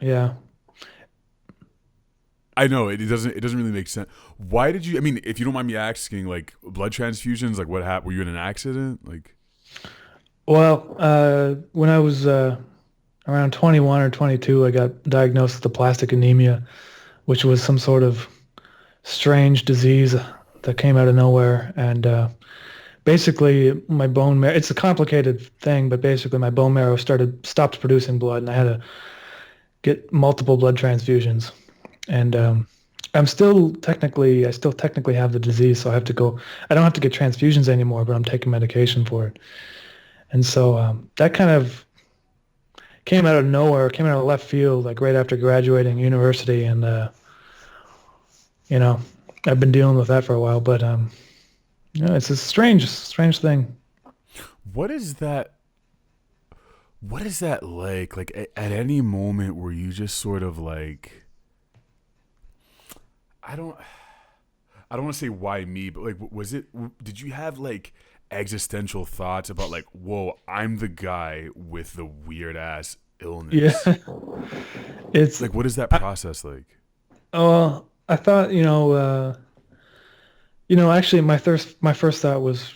Yeah. I know it doesn't really make sense. Why did you? I mean, if you don't mind me asking, like blood transfusions, like what happened? Were you in an accident? Like Well, when I was around 21 or 22, I got diagnosed with aplastic anemia, which was some sort of strange disease that came out of nowhere. And basically, my bone marrow, it's a complicated thing, but basically my bone marrow stopped producing blood, and I had to get multiple blood transfusions, and I still technically have the disease, so I have to go. I don't have to get transfusions anymore, but I'm taking medication for it, and so that kind of came out of nowhere, came out of left field, like right after graduating university, and you know, I've been dealing with that for a while, but it's a strange thing. What is that? What is that like? Like at any moment where you just sort of like, I don't, I don't want to say why me, but like, was it? Did you have like existential thoughts about like, whoa, I'm the guy with the weird ass illness? Yeah, it's Like, what is that process like? oh, I thought actually my first thought was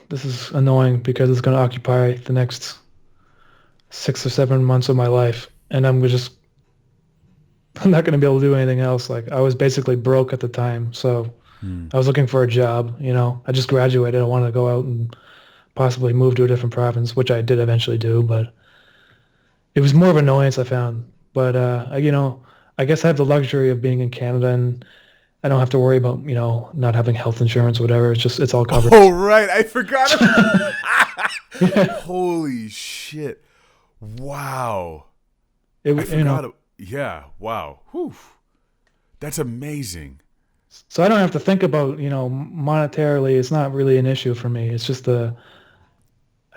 this is annoying because it's going to occupy the next 6 or 7 months of my life, and I'm not going to be able to do anything else. Like I was basically broke at the time, so I was looking for a job. I just graduated. I wanted to go out and possibly move to a different province, which I did eventually do, but it was more of an annoyance I found. But I guess I have the luxury of being in Canada, and I don't have to worry about not having health insurance or whatever. It's all covered. Oh right, I forgot. Yeah. Holy shit! Wow, It, I you know, forgot. Yeah, wow. Whew. That's amazing. so I don't have to think about monetarily. It's not really an issue for me. It's just I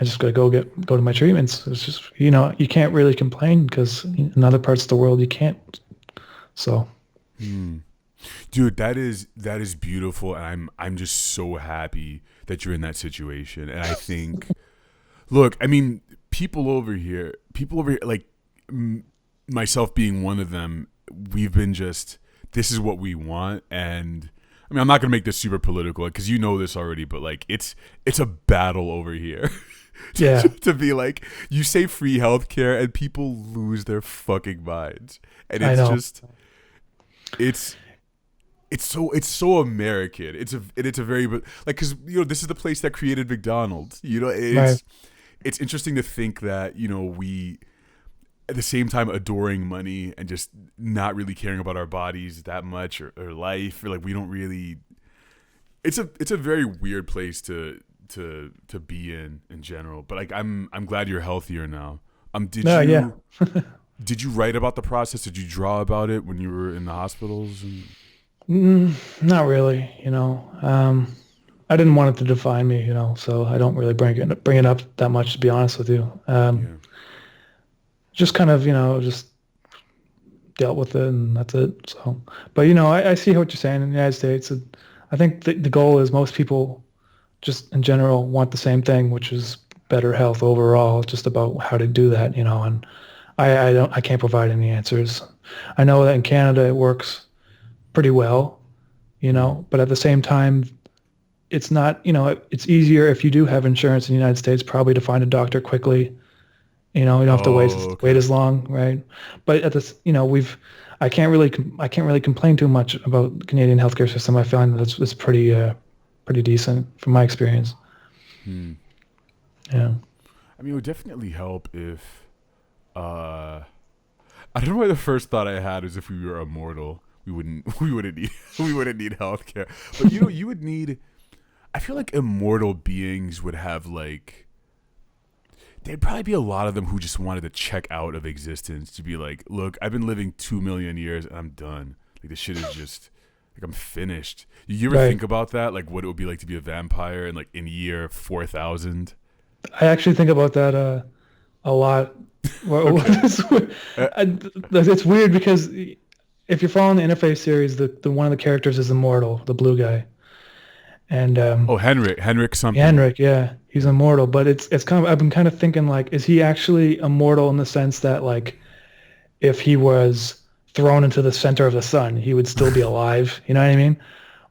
just gotta go to my treatments. It's just you can't really complain because in other parts of the world you can't. So. Dude, that is beautiful, and I'm just so happy that you're in that situation. And I think, look, I mean, people over here, like myself being one of them, we've been just, this is what we want. And I mean, I'm not gonna make this super political because you know this already, but like it's a battle over here. Yeah. To be like, you say free healthcare and people lose their fucking minds, and I it's know. just, it's so American. It's a very, like, because this is the place that created McDonald's. Right. It's interesting to think that we at the same time adoring money and just not really caring about our bodies that much or life, or like we don't really. It's a very weird place to be in general. But like I'm glad you're healthier now. Yeah. Did you write about the process? Did you draw about it when you were in the hospitals? Not really. I didn't want it to define me. So I don't really bring it up that much, to be honest with you. Yeah. Just kind of just dealt with it, and that's it. So, but I see what you're saying in the United States. I think the goal is most people just in general want the same thing, which is better health overall. It's just about how to do that, and I can't provide any answers. I know that in Canada it works pretty well, but at the same time, it's not, it's easier if you do have insurance in the United States probably to find a doctor quickly. You don't have to wait as long, right? But at this, I can't really complain too much about the Canadian healthcare system. I find that it's pretty decent from my experience. Yeah. I mean, it would definitely help if, I don't know why the first thought I had is if we were immortal, we wouldn't need healthcare. But you would need. I feel like immortal beings would have like. There'd probably be a lot of them who just wanted to check out of existence, to be like, look, I've been living 2 million years and I'm done. Like this shit is just like I'm finished. You ever think about that? Like what it would be like to be a vampire in year 4000? I actually think about that a lot. It's weird because if you're following the Interface series, the one of the characters is immortal, the blue guy, and Henrik something. Henrik, yeah, he's immortal. But it's kind of, I've been kind of thinking like, is he actually immortal in the sense that like, if he was thrown into the center of the sun, he would still be alive? You know what I mean?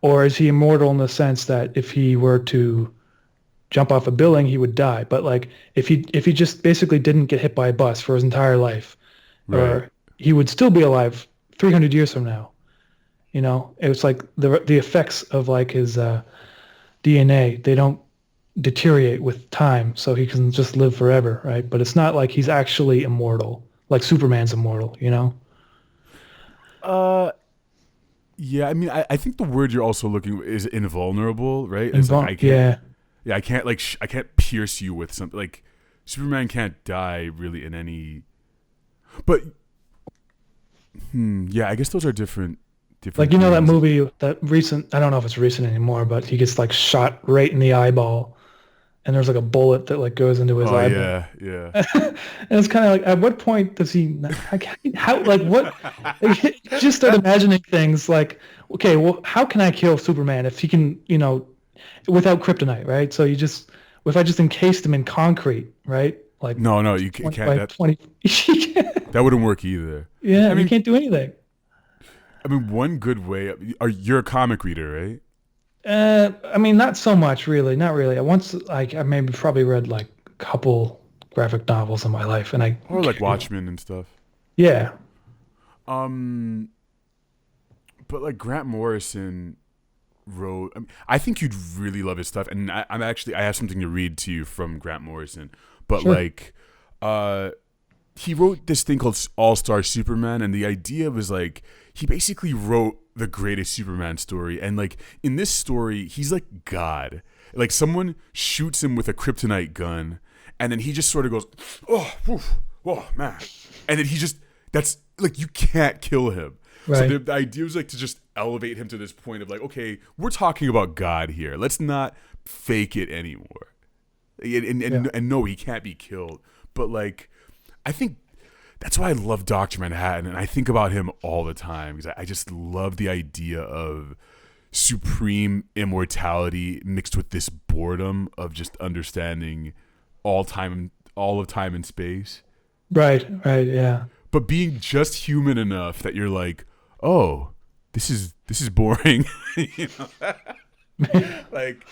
Or is he immortal in the sense that if he were to jump off a building, he would die? But like, if he just basically didn't get hit by a bus for his entire life, right, or he would still be alive 300 years from now. It's like the effects of like his DNA, they don't deteriorate with time, so he can just live forever, right? But it's not like he's actually immortal. like Superman's immortal, you know? Yeah, I mean, I think the word you're also looking is invulnerable, right? It's like I can't, Yeah. yeah, I can't like I can't pierce you with something. Like Superman can't die really in any. But yeah, I guess those are different. Like, you know that things. movie, that recent, I don't know if it's recent anymore, but he gets like shot right in the eyeball and there's like a bullet that like goes into his Oh eyeball. yeah, yeah. And it's kind of like, at what point does he, how, like what, just start imagining things like, okay, well, how can I kill Superman if he can, you know, without kryptonite, right? So you just, if I just encased him in concrete, right? Like No, you 20 can't. by That 20, that wouldn't work either. yeah, I you mean, can't do anything. one good way. You're a comic reader, right? I mean, not so much, really. Not really. I once, like, I maybe probably read like a couple graphic novels in my life, and Or like Watchmen and stuff. yeah, Um, but like Grant Morrison wrote. I think you'd really love his stuff, and I have something to read to you from Grant Morrison. But sure. like, he wrote this thing called All Star Superman, and the idea was like he basically wrote the greatest Superman story, and like in this story, he's like God. Like someone shoots him with a kryptonite gun, and then he just sort of goes, "Oh, oof, oh man," and then he just that's like you can't kill him. So Right. the idea was like to just elevate him to this point of like, okay, we're talking about God here. Let's not fake it anymore. And no, he can't be killed. But like, I think that's why I love Dr. Manhattan, and I think about him all the time because I just love the idea of supreme immortality mixed with this boredom of just understanding all of time and space, Right. Right. Yeah. but being just human enough that you're like, oh, this is boring, you know? Like,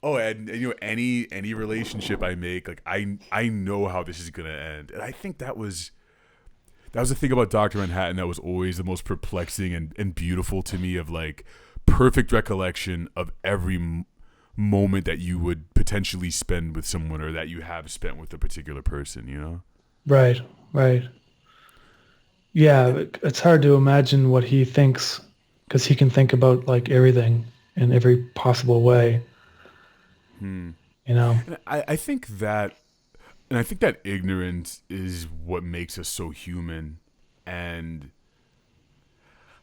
oh, and you know, any relationship I make, like I know how this is gonna end, and I think that was the thing about Dr. Manhattan that was always the most perplexing and beautiful to me, of like perfect recollection of every moment that you would potentially spend with someone or that you have spent with a particular person, you know? Right. Right. Yeah. It's hard to imagine what he thinks because he can think about like everything in every possible way. You know. And I think that ignorance is what makes us so human. And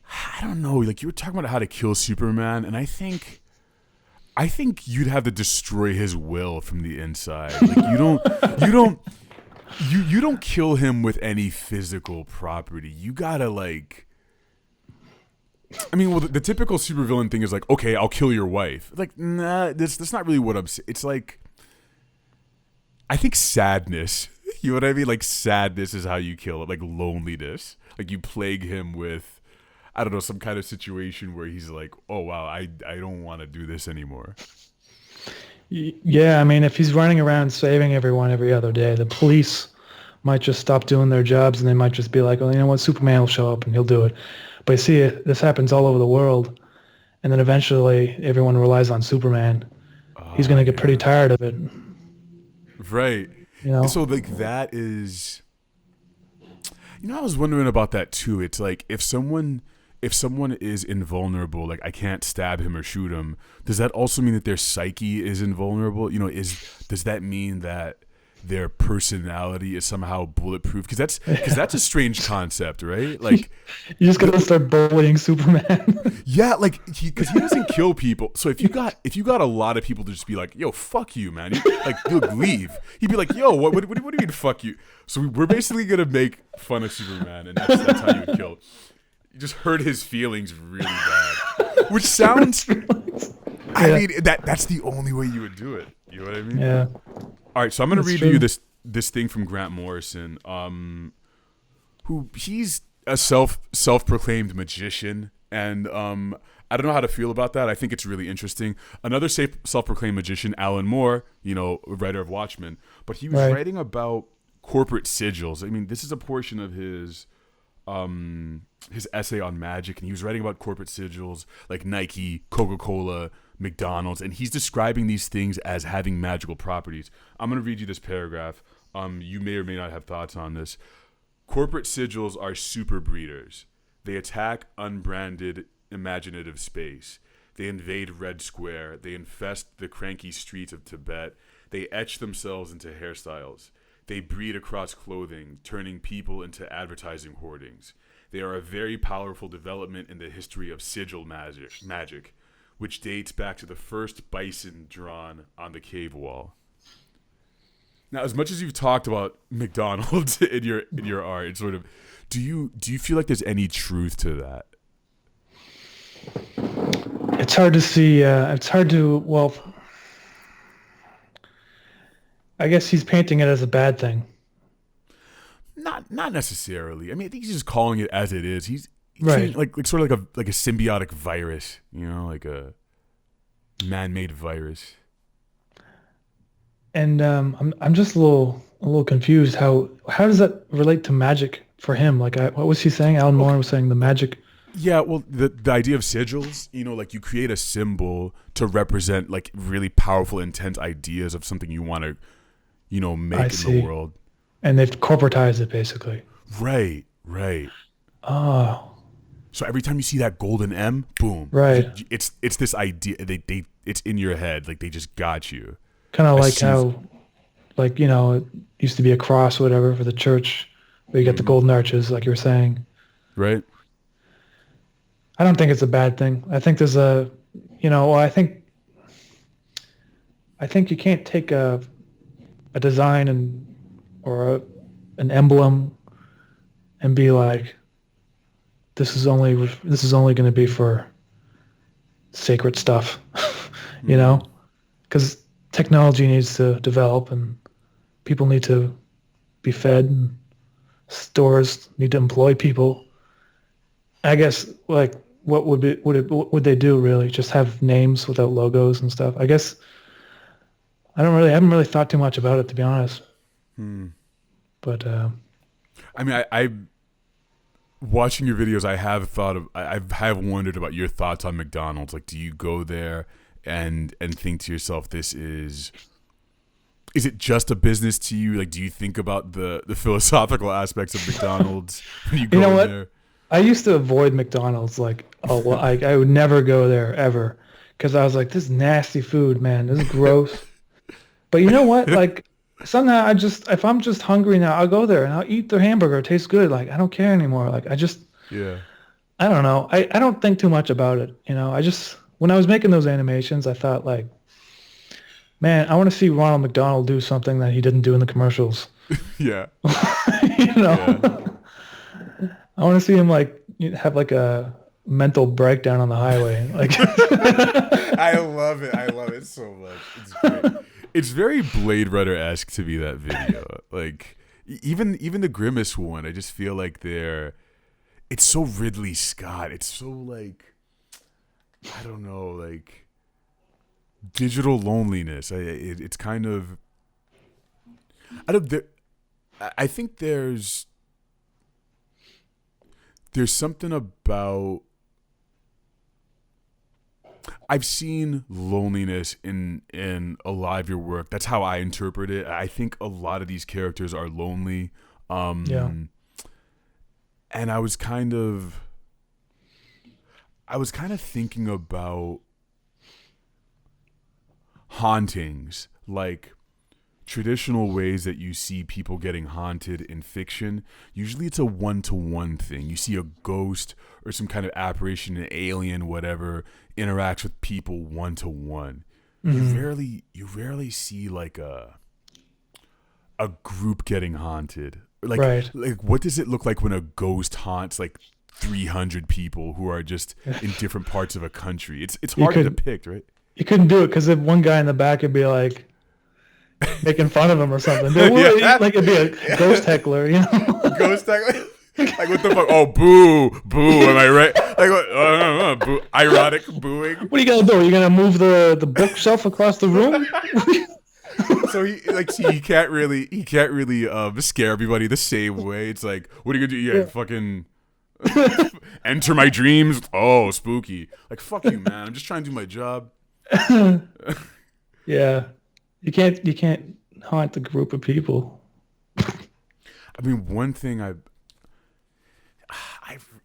I don't know, like you were talking about how to kill Superman, and I think you'd have to destroy his will from the inside. Like you don't kill him with any physical property. You gotta like, I mean, well, the typical supervillain thing is like, okay, I'll kill your wife. Like, nah, that's not really what I'm saying. It's like, I think sadness. You know what I mean? Like sadness is how you kill it. Like loneliness. Like you plague him with, I don't know, some kind of situation where he's like, oh wow, I don't want to do this anymore. Yeah. I mean, if he's running around saving everyone every other day, the police might just stop doing their jobs and they might just be like, well, you know what? Superman will show up and he'll do it. But you see, this happens all over the world. And then eventually everyone relies on Superman. He's going to get pretty tired of it. Right. You know? So like that is, you know, I was wondering about that too. It's like if someone is invulnerable, like I can't stab him or shoot him, does that also mean that their psyche is invulnerable? You know, does that mean that their personality is somehow bulletproof? Because that's a strange concept, right? Like You just got to start bullying Superman. yeah, like because he doesn't kill people. So if you got a lot of people to just be like, yo, fuck you, man, he'll leave. He'd be like, yo, what do you mean, fuck you? So we're basically gonna make fun of Superman, and that's how you would kill. You just hurt his feelings really bad, which sounds. I mean, that's the only way you would do it. You know what I mean? Yeah. All right, so I'm gonna That's read true. you this thing from Grant Morrison, who he's a self-proclaimed magician, and I don't know how to feel about that. I think it's really interesting. Another self-proclaimed magician, Alan Moore, you know, writer of Watchmen, but he was Right. writing about corporate sigils. I mean, this is a portion of his essay on magic, and he was writing about corporate sigils like Nike, Coca-Cola, McDonald's, and he's describing these things as having magical properties. I'm going to read you this paragraph. You may or may not have thoughts on this. Corporate sigils are super breeders. They attack unbranded imaginative space. They invade Red Square. They infest the cranky streets of Tibet. They etch themselves into hairstyles. They breed across clothing, turning people into advertising hoardings. They are a very powerful development in the history of sigil magic, which dates back to the first bison drawn on the cave wall. Now, as much as you've talked about McDonald's in your art, it's sort of, do you feel like there's any truth to that? It's hard to see. It's hard to. Well, I guess he's painting it as a bad thing. Not necessarily. I mean, I think he's just calling it as it is. He's Right. like sort of like a symbiotic virus, you know, like a man-made virus. And I'm just a little confused. How does that relate to magic for him? Like, what was he saying? Alan Moore was saying the magic. Yeah, well, the idea of sigils, you know, like you create a symbol to represent like really powerful, intense ideas of something you want to, you know, make in the world. And they've corporatized it basically. Right. Oh. So every time you see that golden M, boom. Right. It's this idea. It's in your head. Like they just got you. Kind of like how, like, you know, it used to be a cross or whatever for the church, where you get the golden arches, like you were saying. Right. I don't think it's a bad thing. I think there's a, you know, I think you can't take a design or an emblem and be like, this is only going to be for sacred stuff, you know, because technology needs to develop and people need to be fed and stores need to employ people. I guess, like, what would they do really? Just have names without logos and stuff? I guess I haven't really thought too much about it, to be honest. But I mean, I watching your videos, I have wondered about your thoughts on McDonald's. Like, do you go there and think to yourself, is it just a business to you? Like, do you think about the philosophical aspects of McDonald's when you go know what? there? I used to avoid McDonald's like a lot. I would never go there ever because I was like, this is nasty food, man. This is gross. But you know what? Like, somehow if I'm just hungry now, I'll go there and I'll eat their hamburger. It tastes good. Like, I don't care anymore. Like, I don't know. I don't think too much about it. You know, when I was making those animations, I thought like, man, I want to see Ronald McDonald do something that he didn't do in the commercials. Yeah. You know? Yeah. I want to see him like have like a mental breakdown on the highway. Like, I love it so much. It's great. It's very Blade Runner-esque to me, that video. Like even the Grimace one, I just feel like it's so Ridley Scott. It's so like, I don't know, like digital loneliness. It's kind of, I think there's something about, I've seen loneliness in a lot of your work. That's how I interpret it. I think a lot of these characters are lonely. And I was kind of thinking about hauntings, like traditional ways that you see people getting haunted in fiction. Usually it's a one-to-one thing. You see a ghost or some kind of apparition, an alien, whatever, interacts with people one-to-one. You rarely see like a group getting haunted. Like, right. Like, what does it look like when a ghost haunts like 300 people who are just in different parts of a country? It's hard to depict, right? You couldn't do it because if one guy in the back would be like making fun of him or something. Like it'd be a ghost heckler, you know? Ghost heckler? Like, what the fuck? Oh, boo, am I right? Like, boo, ironic booing. What are you gonna do? Are you gonna move the bookshelf across the room? So he can't really scare everybody the same way. It's like, what are you gonna do? Yeah. Fucking enter my dreams. Oh, spooky. Like, fuck you, man. I'm just trying to do my job. Yeah. You can't haunt a group of people. I mean, one thing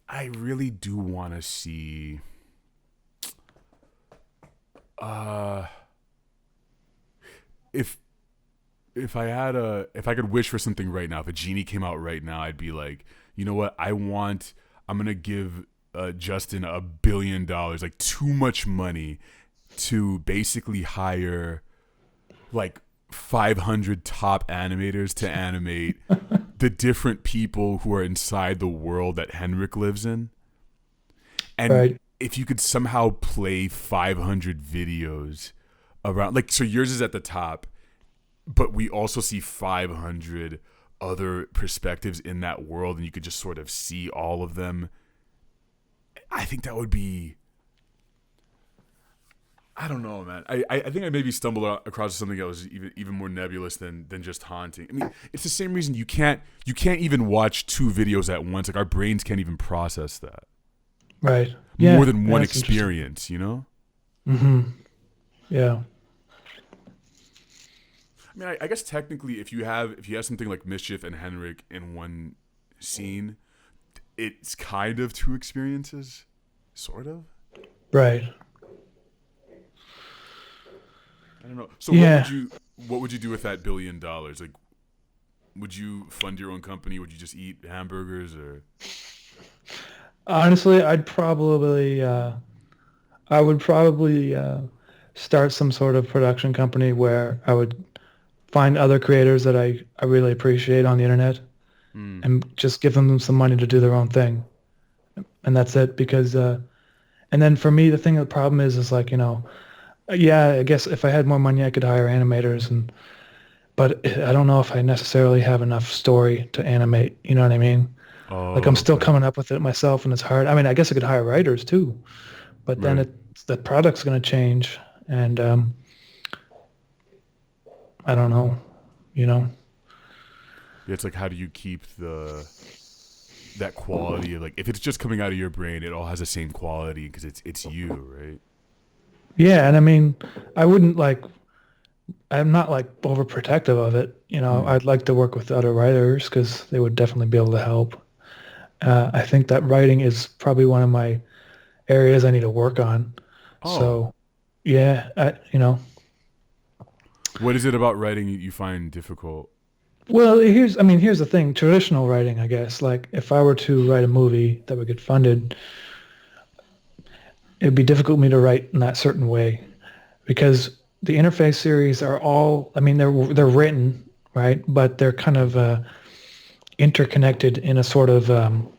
I really do want to see. If I could wish for something right now, if a genie came out right now, I'd be like, you know what? I'm gonna give Justin $1 billion, like too much money, to basically hire like 500 top animators to animate the different people who are inside the world that Henrik lives in. And Right. if you could somehow play 500 videos around, like, so yours is at the top, but we also see 500 other perspectives in that world, and you could just sort of see all of them. I think that would be, I don't know, man. I think I maybe stumbled across something that was even more nebulous than just haunting. I mean, it's the same reason you can't even watch 2 videos at once. Like, our brains can't even process that. Right. Yeah. More than one that's experience, you know? Mm-hmm. Yeah. I mean, I guess technically, if you have something like Mischief and Henrik in one scene, it's kind of 2 experiences, sort of. Right. I don't know. So Yeah. what would you do with that $1 billion? Like, would you fund your own company? Would you just eat hamburgers or? Honestly, I would probably start some sort of production company where I would find other creators that I really appreciate on the internet and just give them some money to do their own thing. And that's it. Because, and then for me, the problem is like, yeah, I guess if I had more money, I could hire animators, but I don't know if I necessarily have enough story to animate. You know what I mean? Oh, Like, I'm still okay. coming up with it myself, and it's hard. I mean, I guess I could hire writers too, but then Right. the product's going to change, and I don't know, you know. Yeah, it's like, how do you keep that quality? Like, if it's just coming out of your brain, it all has the same quality because it's you, right? Yeah, and I mean, I wouldn't like. I'm not like overprotective of it. I'd like to work with other writers because they would definitely be able to help. I think that writing is probably one of my areas I need to work on. Oh, So, yeah, what is it about writing you find difficult? well, here's the thing. Traditional writing, I guess, like if I were to write a movie that would get funded, it'd be difficult for me to write in that certain way because the interface series are all, I mean, they're written, right? But they're kind of interconnected in a sort of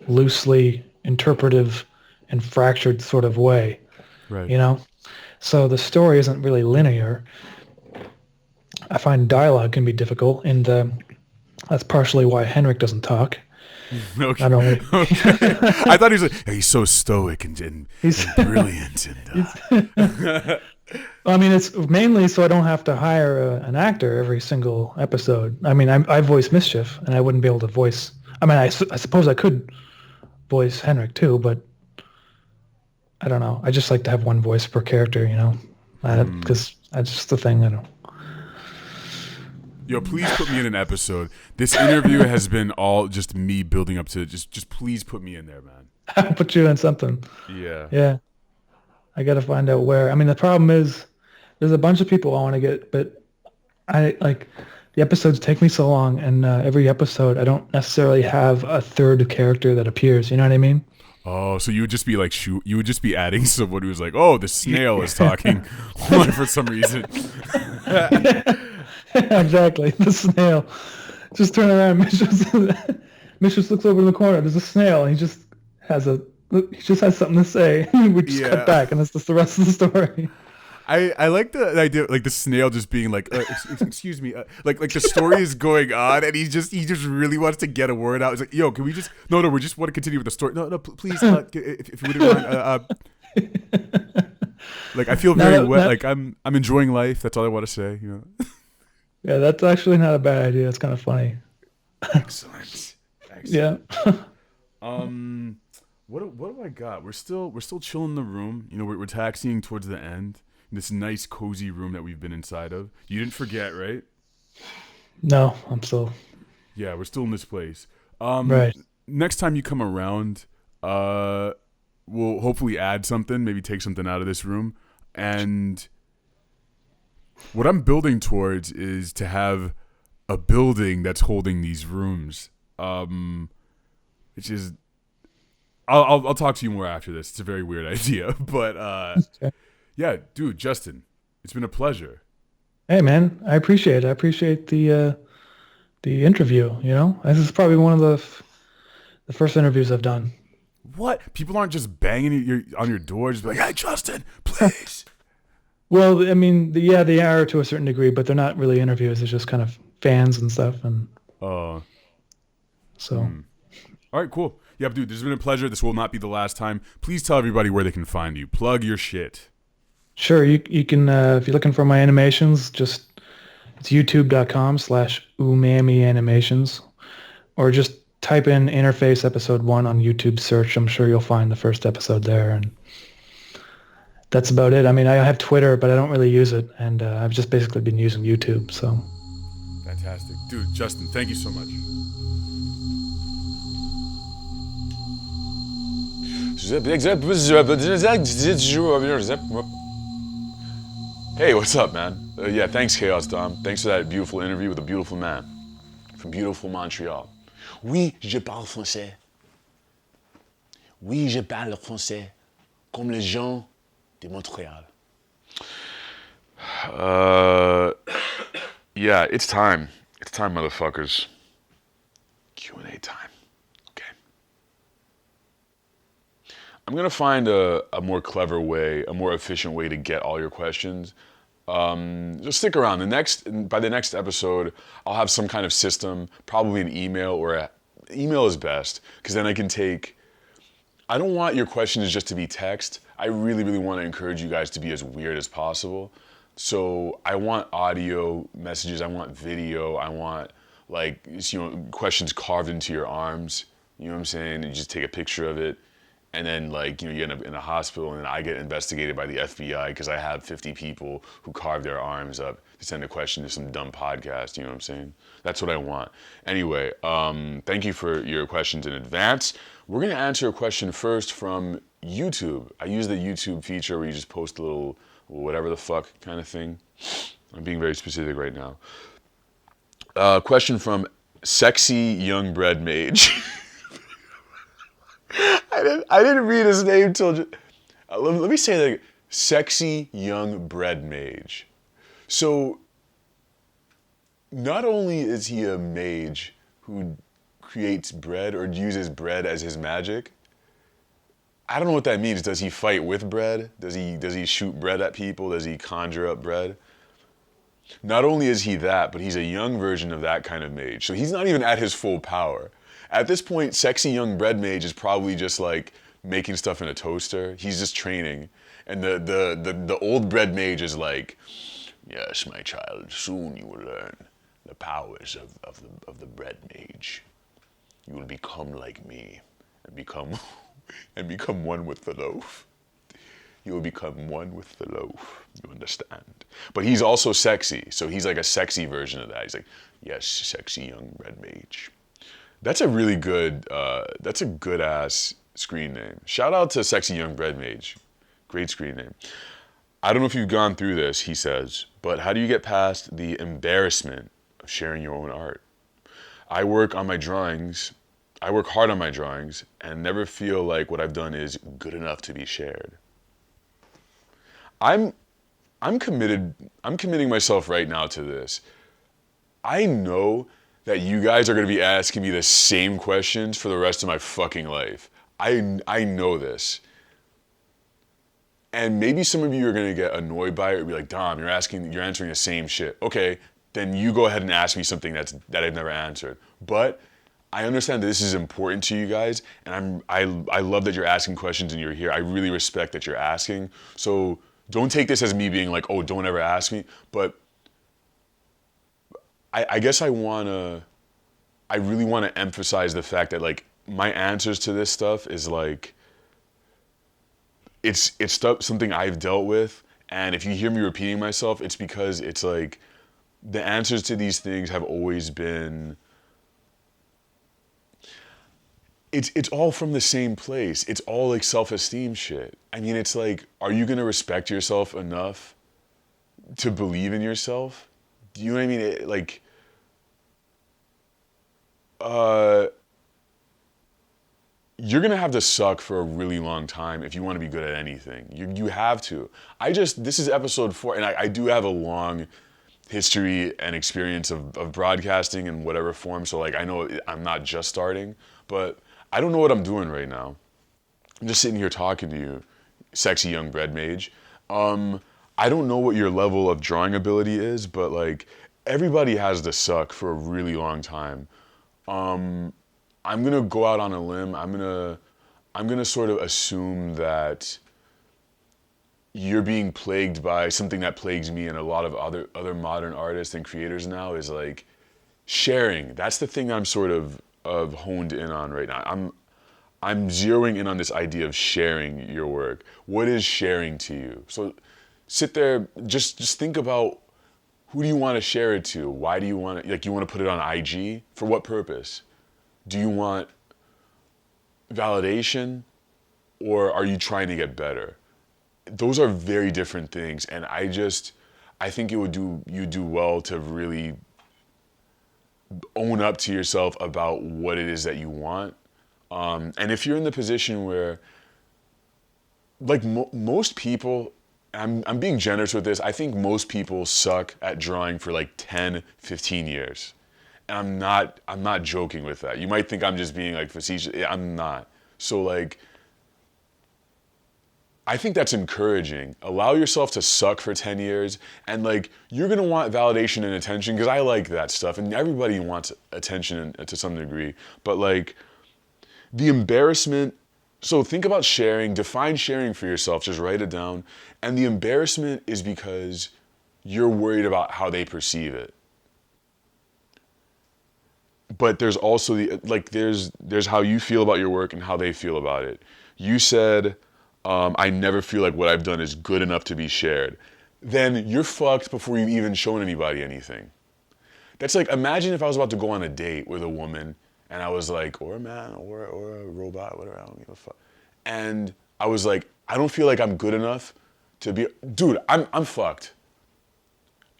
loosely interpretive and fractured sort of way, Right. you know? So the story isn't really linear. I find dialogue can be difficult, and that's partially why Henrik doesn't talk. Okay. Not only Okay. I thought he was like, hey, he's so stoic and he's, brilliant. I mean, it's mainly so I don't have to hire an actor every single episode. I mean, I voice Mischief, and I wouldn't be able to voice. I mean, I suppose I could voice Henrik too, but I don't know. I just like to have one voice per character, because that's just the thing. I don't. Yo, please put me in an episode. This interview has been all just me building up to just please put me in there, man. I'll put you in something. Yeah. Yeah, I got to find out where. I mean, the problem is there's a bunch of people I want to get, but I like the episodes take me so long, and every episode I don't necessarily have a third character that appears. You know what I mean? Oh, so you would just be like you would just be adding someone who's like, oh, the snail is talking for some reason. Exactly. The snail. Just turn around. Mischief looks over in the corner. There's a snail. And he just has something to say. We just cut back, and that's just the rest of the story. I like the idea, like the snail just being like, excuse me, like the story is going on, and he just really wants to get a word out. He's like, yo, can we just no, we just want to continue with the story. No, please, if you wouldn't mind. Like I feel very wet. Like I'm enjoying life. That's all I want to say. Yeah, that's actually not a bad idea. It's kind of funny. Excellent. Yeah. What do I got? We're still chilling in the room. We're taxiing towards the end. This nice cozy room that we've been inside of. You didn't forget, right? No, I'm still. Yeah, we're still in this place. Right. Next time you come around, we'll hopefully add something, maybe take something out of this room. And what I'm building towards is to have a building that's holding these rooms, which is I'll talk to you more after this. It's a very weird idea, but Okay. yeah, dude, Justin, it's been a pleasure. Hey, man, I appreciate it. I appreciate the interview. You know, this is probably one of the first interviews I've done. What? People aren't just banging on your door, just be like, "Hey, Justin, please." Well, I mean, yeah, they are to a certain degree, but they're not really interviews. It's just kind of fans and stuff, and so. All right, cool. Yeah, dude, this has been a pleasure. This will not be the last time. Please tell everybody where they can find you. Plug your shit. Sure, you can if you're looking for my animations, just it's youtube.com/umami animations, or just type in Interface episode 1 on YouTube search. I'm sure you'll find the first episode there, and that's about it. I mean, I have Twitter, but I don't really use it, and I've just basically been using YouTube. So Fantastic. Dude, Justin, thank you so much. Hey, what's up, man? Yeah, thanks, Chaos Dom. Thanks for that beautiful interview with a beautiful man from beautiful Montreal. Oui, je parle français. Oui, je parle français. Comme les gens de Montréal. Yeah, it's time. It's time, motherfuckers. Q&A time. Okay. I'm gonna find a more clever way, a more efficient way to get all your questions. Just stick around. By the next episode, I'll have some kind of system, probably an email or email is best, because then I can take. I don't want your questions just to be text. I really, really want to encourage you guys to be as weird as possible. So I want audio messages. I want video. I want questions carved into your arms. You know what I'm saying? And you just take a picture of it. And then, you end up in a hospital, and I get investigated by the FBI because I have 50 people who carve their arms up to send a question to some dumb podcast. You know what I'm saying? That's what I want. Anyway, thank you for your questions in advance. We're going to answer a question first from YouTube. I use the YouTube feature where you just post a little whatever the fuck kind of thing. I'm being very specific right now. Question from Sexy Young Bread Mage. I didn't read his name till. Let me say that. Sexy Young Bread Mage. So, not only is he a mage who creates bread or uses bread as his magic, I don't know what that means. Does he fight with bread? Does he shoot bread at people? Does he conjure up bread? Not only is he that, but he's a young version of that kind of mage. So he's not even at his full power. At this point, Sexy Young Bread Mage is probably just like making stuff in a toaster. He's just training. And the old bread mage is like, yes, my child, soon you will learn the powers of the bread mage. You will become like me and become one with the loaf. You will become one with the loaf. You understand? But he's also sexy, so he's like a sexy version of that. He's like, yes, sexy young bread mage. That's a really good, that's a good ass screen name. Shout out to Sexy Young Bread Mage. Great screen name. I don't know if you've gone through this, he says, but how do you get past the embarrassment of sharing your own art? I work hard on my drawings and never feel like what I've done is good enough to be shared. I'm committing myself right now to this. I know that you guys are going to be asking me the same questions for the rest of my fucking life. I know this. And maybe some of you are going to get annoyed by it or be like, Dom, you're answering the same shit. Okay, then you go ahead and ask me something that I've never answered. But I understand that this is important to you guys, and I love that you're asking questions and you're here. I really respect that you're asking. So don't take this as me being like, oh, don't ever ask me. But I guess I really want to emphasize the fact that like my answers to this stuff is like, it's stuff, something I've dealt with. And if you hear me repeating myself, it's because it's like the answers to these things have always been, it's all from the same place. It's all like self-esteem shit. I mean, it's like, are you gonna respect yourself enough to believe in yourself? Do you know what I mean? You're gonna have to suck for a really long time if you want to be good at anything. You have to. This is episode 4, and I do have a long history and experience of broadcasting in whatever form. So like, I know I'm not just starting, but I don't know what I'm doing right now. I'm just sitting here talking to you, sexy young bread mage. I don't know what your level of drawing ability is, but like, everybody has to suck for a really long time. I'm gonna go out on a limb. I'm gonna sort of assume that you're being plagued by something that plagues me and a lot of other modern artists and creators now, is like sharing. That's the thing I'm sort of honed in on right now. I'm zeroing in on this idea of sharing your work. What is sharing to you? So sit there, just think about, who do you want to share it to? Why do you want it? Like, you want to put it on IG? For what purpose? Do you want validation, or are you trying to get better? Those are very different things, and I think you do well to really own up to yourself about what it is that you want. And if you're in the position where, like, most people, I'm being generous with this, I think most people suck at drawing for like 10, 15 years. And I'm not joking with that. You might think I'm just being like facetious. I'm not. So like, I think that's encouraging. Allow yourself to suck for 10 years, and like, you're gonna want validation and attention, because I like that stuff, and everybody wants attention to some degree. But like, the embarrassment, so think about sharing, define sharing for yourself, just write it down. And the embarrassment is because you're worried about how they perceive it. But there's also there's how you feel about your work and how they feel about it. You said, I never feel like what I've done is good enough to be shared. Then you're fucked before you've even shown anybody anything. That's like, imagine if I was about to go on a date with a woman, and I was like, or a man, or a robot, whatever, I don't give a fuck. And I was like, I don't feel like I'm good enough to be, dude, I'm fucked.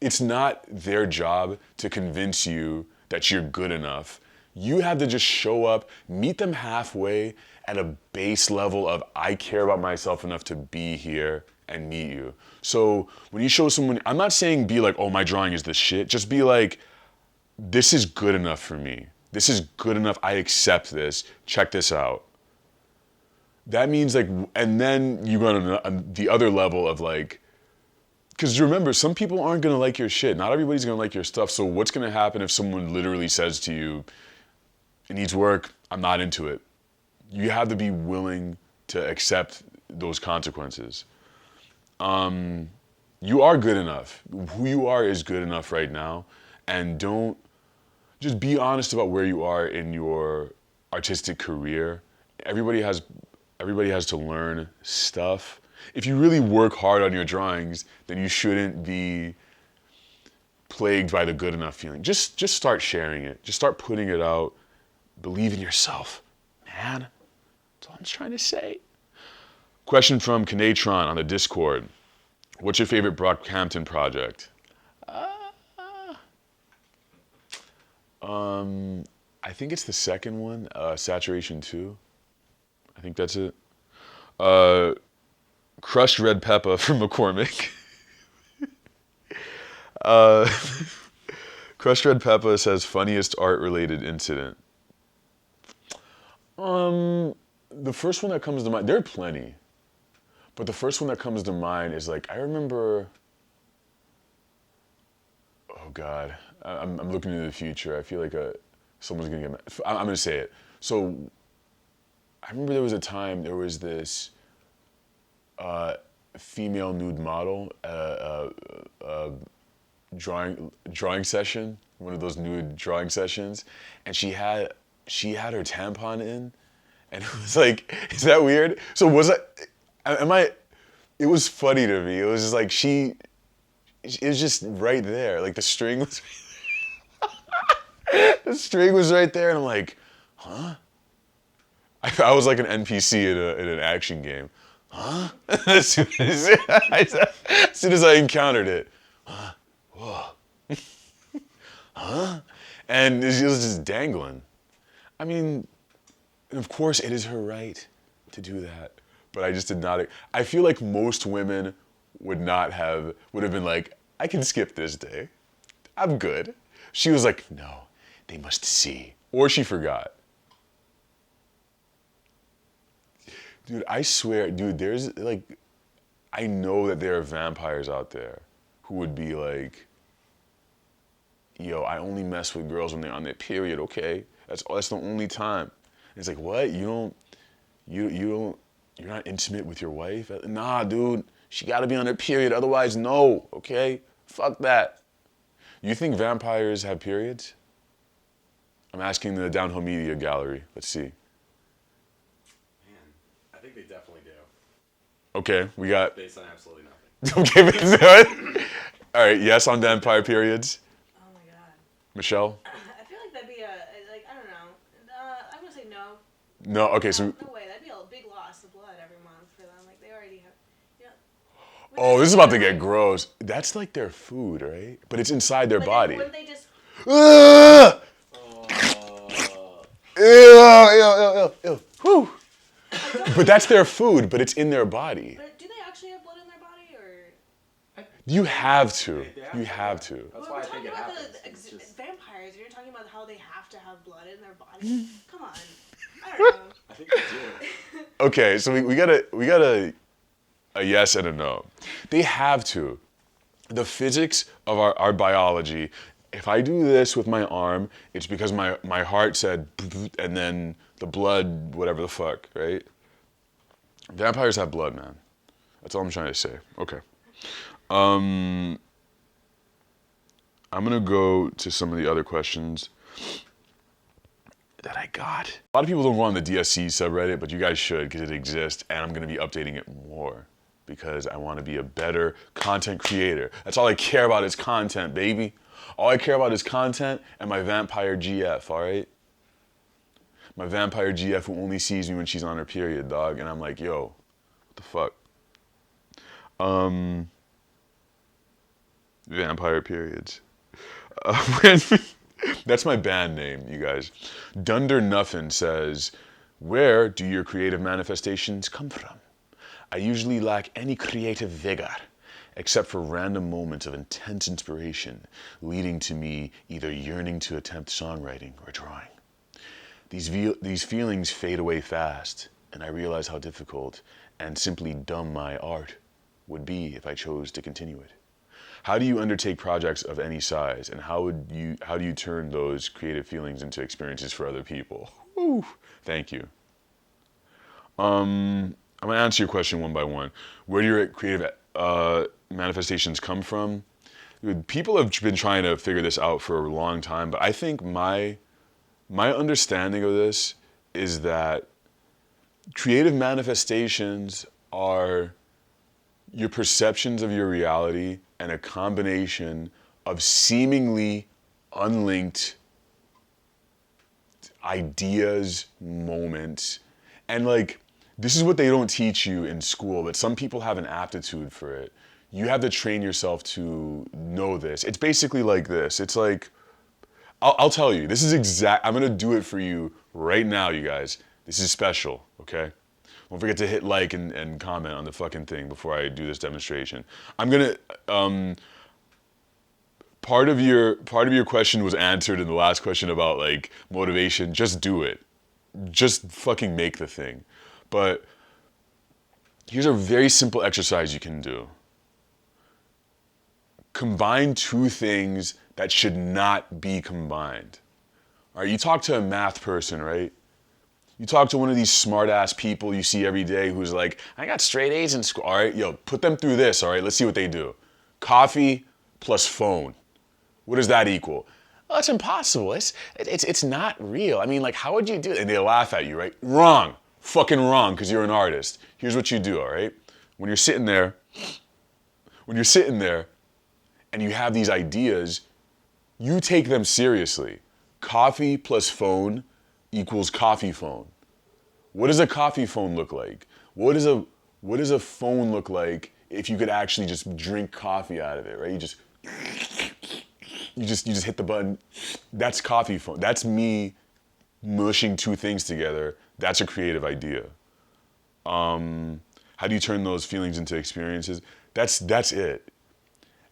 It's not their job to convince you that you're good enough. You have to just show up, meet them halfway at a base level of, I care about myself enough to be here and meet you. So when you show someone, I'm not saying be like, oh, my drawing is the shit. Just be like, this is good enough for me. This is good enough. I accept this. Check this out. That means like, and then you go on the other level of like, because remember, some people aren't going to like your shit. Not everybody's going to like your stuff. So what's going to happen if someone literally says to you, it needs work, I'm not into it? You have to be willing to accept those consequences. You are good enough. Who you are is good enough right now. And just be honest about where you are in your artistic career. Everybody has to learn stuff. If you really work hard on your drawings, then you shouldn't be plagued by the good enough feeling. Just start sharing it. Just start putting it out. Believe in yourself, man. That's all I'm trying to say. Question from Kanatron on the Discord. What's your favorite Brockhampton project? I think it's the second one, Saturation 2. I think that's it. Crushed Red Pepper from McCormick. Crushed Red Pepper says, funniest art-related incident. The first one that comes to mind, there are plenty, but the first one that comes to mind is like, I remember, oh God, I'm looking into the future. I feel like someone's gonna get mad. I'm gonna say it. So I remember there was a time, there was this female nude model, drawing session, one of those nude drawing sessions, and she had her tampon in, and it was like, is that weird? So it was funny to me. It was just like, it was just right there. Like the string was, the string was right there, and I'm like, huh? I was like an NPC in an action game. Huh? as soon as I encountered it, huh? Whoa. Huh? And she was just dangling. I mean, of course it is her right to do that, but I just did not. I feel like most women would have been like, I can skip this day. I'm good. She was like, no, they must see. Or she forgot. Dude, I swear, dude, there's like, I know that there are vampires out there who would be like, yo, I only mess with girls when they're on their period, okay? That's the only time. And it's like, what? You're not intimate with your wife? Nah, dude, she gotta be on her period, otherwise no, okay? Fuck that. You think vampires have periods? I'm asking the Downhill Media Gallery. Let's see. I think they definitely do. Okay, we got. Based on absolutely nothing. Okay, based on. All right, yes on vampire periods. Oh my god. Michelle? I feel like that'd be like, I don't know. I'm gonna say no. No, okay, so. No way, that'd be a big loss of blood every month for them. Like, they already have, you know. Oh, this is about to get gross. That's like their food, right? But it's inside their Like, body. wouldn't they just, Ugh! Ew. Whew. But that's their food, but it's in their body. but do they actually have blood in their body, or? You have to. You have to. That's We're why I talking think it about happens. the It's just, vampires, and you're talking about how they have to have blood in their body? Come on. I don't know. I think they do. Okay, so we got a yes and a no. They have to. The physics of our biology, if I do this with my arm, it's because my heart said, and then the blood, whatever the fuck, right? Vampires have blood, man. That's all I'm trying to say. Okay. I'm gonna go to some of the other questions that I got. A lot of people don't go on the DSC subreddit, but you guys should because it exists, and I'm gonna be updating it more because I want to be a better content creator. That's all I care about is content, baby. All I care about is content and my vampire GF, all right? My vampire GF who only sees me when she's on her period, dog, and I'm like, yo, what the fuck? Vampire periods. That's my band name, you guys. Dunder Nuffin says, where do your creative manifestations come from? I usually lack any creative vigor, except for random moments of intense inspiration, leading to me either yearning to attempt songwriting or drawing. These feelings fade away fast, and I realize how difficult and simply dumb my art would be if I chose to continue it. How do you undertake projects of any size, and how do you turn those creative feelings into experiences for other people? Whew. Thank you. I'm gonna answer your question one by one. Where do your creative manifestations come from? People have been trying to figure this out for a long time, but I think my understanding of this is that creative manifestations are your perceptions of your reality and a combination of seemingly unlinked ideas, moments, and like, this is what they don't teach you in school, but some people have an aptitude for it. You have to train yourself to know this. It's basically like this. It's like, I'll tell you, this is I'm gonna do it for you right now, you guys. This is special, okay? Don't forget to hit like and comment on the fucking thing before I do this demonstration. I'm gonna, part of your question was answered in the last question about like motivation. Just do it. Just fucking make the thing. But here's a very simple exercise you can do. Combine two things that should not be combined. All right, you talk to a math person, right? You talk to one of these smart ass people you see every day who's like, I got straight A's in school. All right, yo, put them through this, all right? Let's see what they do. Coffee plus phone. What does that equal? Oh, it's impossible. It's not real. I mean, like, how would you do it? And they laugh at you, right? Wrong. Fucking wrong, because you're an artist. Here's what you do, all right? When you're sitting there and you have these ideas, you take them seriously. Coffee plus phone equals coffee phone. What does a coffee phone look like? What does a phone look like if you could actually just drink coffee out of it, right? You just hit the button. That's coffee phone. That's me mushing two things together. That's a creative idea. How do you turn those feelings into experiences? That's it.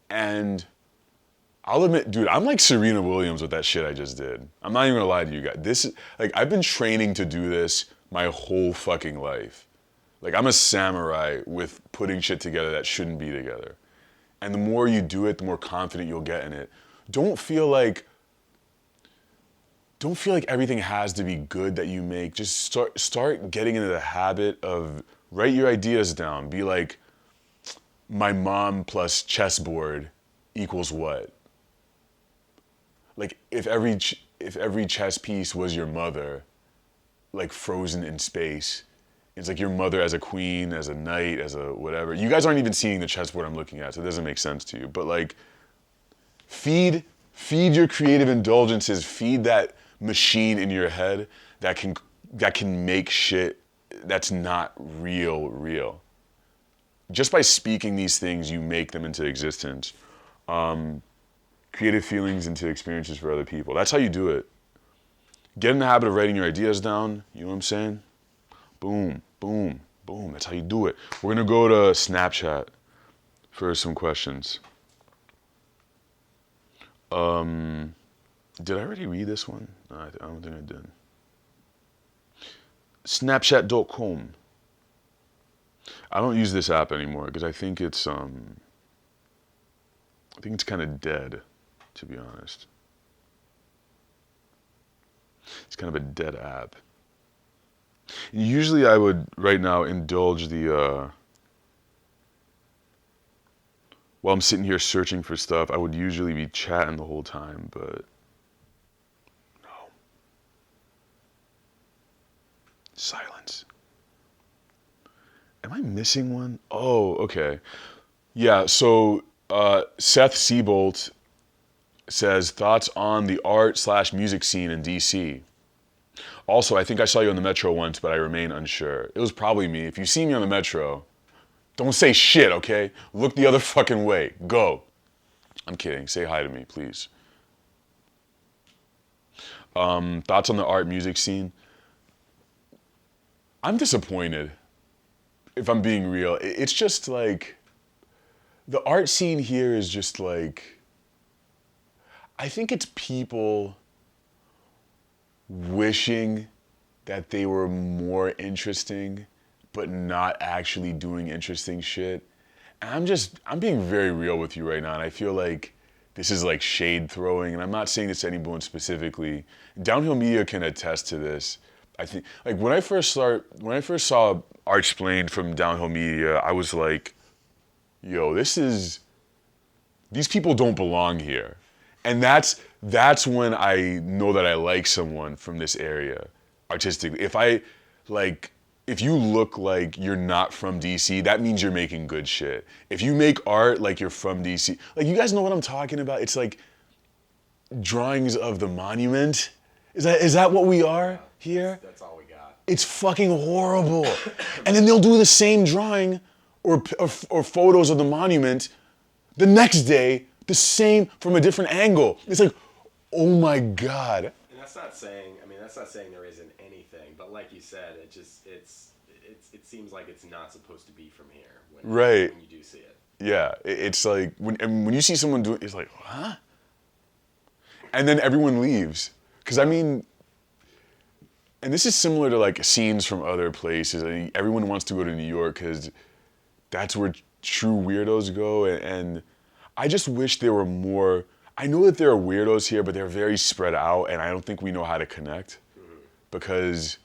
And I'll admit, dude, I'm like Serena Williams with that shit I just did. I'm not even gonna lie to you guys. This is, like, I've been training to do this my whole fucking life. Like, I'm a samurai with putting shit together that shouldn't be together. And the more you do it, the more confident you'll get in it. Don't feel like everything has to be good that you make. Just start getting into the habit of write your ideas down. Be like, my mom plus chessboard equals what? Like, if every chess piece was your mother, like frozen in space, it's like your mother as a queen, as a knight, as a whatever. You guys aren't even seeing the chessboard I'm looking at, so it doesn't make sense to you. But like, feed your creative indulgences, feed that machine in your head that can make shit that's not real. Just by speaking these things, you make them into existence. Creative feelings into experiences for other people. That's how you do it. Get in the habit of writing your ideas down. You know what I'm saying? Boom, boom, boom. That's how you do it. We're gonna go to Snapchat for some questions. Did I already read this one? No, I don't think I did. Snapchat.com. I don't use this app anymore because I think it's kind of dead, to be honest. It's kind of a dead app. Usually I would right now indulge while I'm sitting here searching for stuff, I would usually be chatting the whole time, but no. Silence. Am I missing one? Oh, okay. Yeah, so Seth Seabolt says, thoughts on the art/music scene in DC? Also, I think I saw you on the Metro once, but I remain unsure. It was probably me. If you see me on the Metro, don't say shit, okay? Look the other fucking way. Go. I'm kidding. Say hi to me, please. Thoughts on the art/music scene? I'm disappointed, if I'm being real. It's just like, the art scene here is just like, I think it's people wishing that they were more interesting, but not actually doing interesting shit. And I'm being very real with you right now, and I feel like this is like shade throwing, and I'm not saying this to anyone specifically. Downhill Media can attest to this. I think, like, when I first saw Art Explained from Downhill Media, I was like, yo, these people don't belong here. And that's when I know that I like someone from this area artistically. If you look like you're not from DC, that means you're making good shit. If you make art like you're from DC, like, you guys know what I'm talking about? It's like drawings of the monument. Is that what we are here? That's all we got. It's fucking horrible. And then they'll do the same drawing or photos of the monument the next day, the same from a different angle. It's like, oh my God. And that's not saying there isn't anything, but like you said, it seems like it's not supposed to be from here when you do see it. Yeah, it's like, when you see someone do it, it's like, huh? And then everyone leaves. Because I mean, and this is similar to like scenes from other places. I mean, everyone wants to go to New York because that's where true weirdos go. And I just wish there were more. I know that there are weirdos here, but they're very spread out, and I don't think we know how to connect. Because,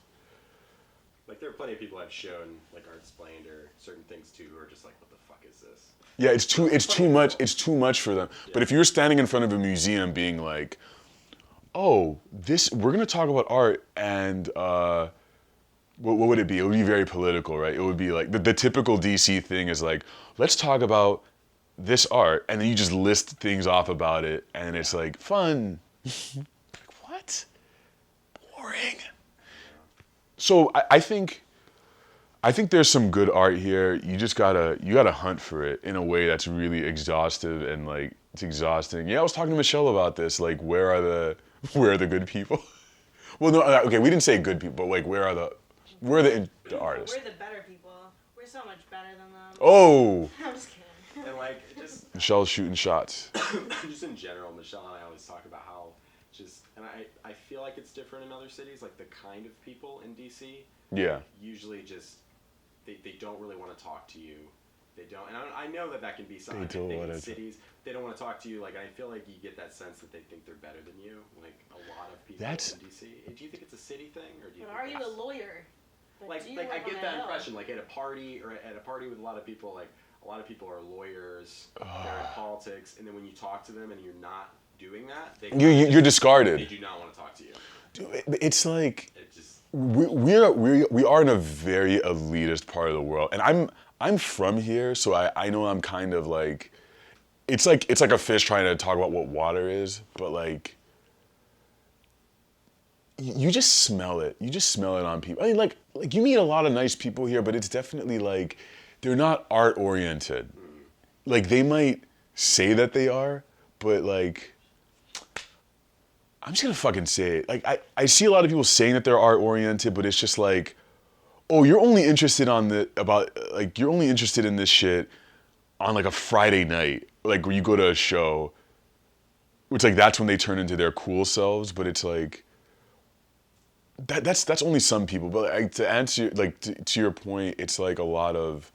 like, there are plenty of people I've shown like Art Explained or certain things too who are just like, what the fuck is this? yeah, it's too much. It's too much for them. Yeah. But if you're standing in front of a museum, being like, oh, we're gonna talk about art, and what would it be? It would be very political, right? It would be like the typical DC thing is like, let's talk about this art, and then you just list things off about it, and it's like, fun. Like, what? Boring. So I think there's some good art here. You just gotta hunt for it in a way that's really exhaustive and like it's exhausting. Yeah, I was talking to Michelle about this. Like, where are the good people? Well, no, okay, we didn't say good people, but like, where are the artists? We're the better people. We're so much better than them. Oh, I'm just kidding. And like just Michelle's shooting shots. just in general, Michelle and I always talk about how and I feel like it's different in other cities. Like the kind of people in DC, Yeah. usually just they don't really want to talk to you. They don't, and I know that can be something. They don't in wanna cities. They don't want to talk to you. Like I feel like you get that sense that they think they're better than you. Like a lot of people That's- in DC. Do you think it's a city thing, or do you? But think are you it's- a lawyer? But Like do you I work on get the that Hill? impression. Like at a party with a lot of people, like a lot of people are lawyers. They're in politics, and then when you talk to them and you're not doing that, You're discarded. They do not want to talk to you. Dude, it's like It just we are in a very elitist part of the world, and I'm from here, so I know I'm kind of like it's like a fish trying to talk about what water is, but like you just smell it. You just smell it on people. I mean, like you meet a lot of nice people here, but it's definitely like they're not art oriented. Like they might say that they are, but like I'm just gonna fucking say it. Like I see a lot of people saying that they're art oriented, but it's just like, oh, you're only interested you're only interested in this shit on like a Friday night, like where you go to a show, which like that's when they turn into their cool selves. But it's like that's only some people. But like, to answer to your point, it's like a lot of.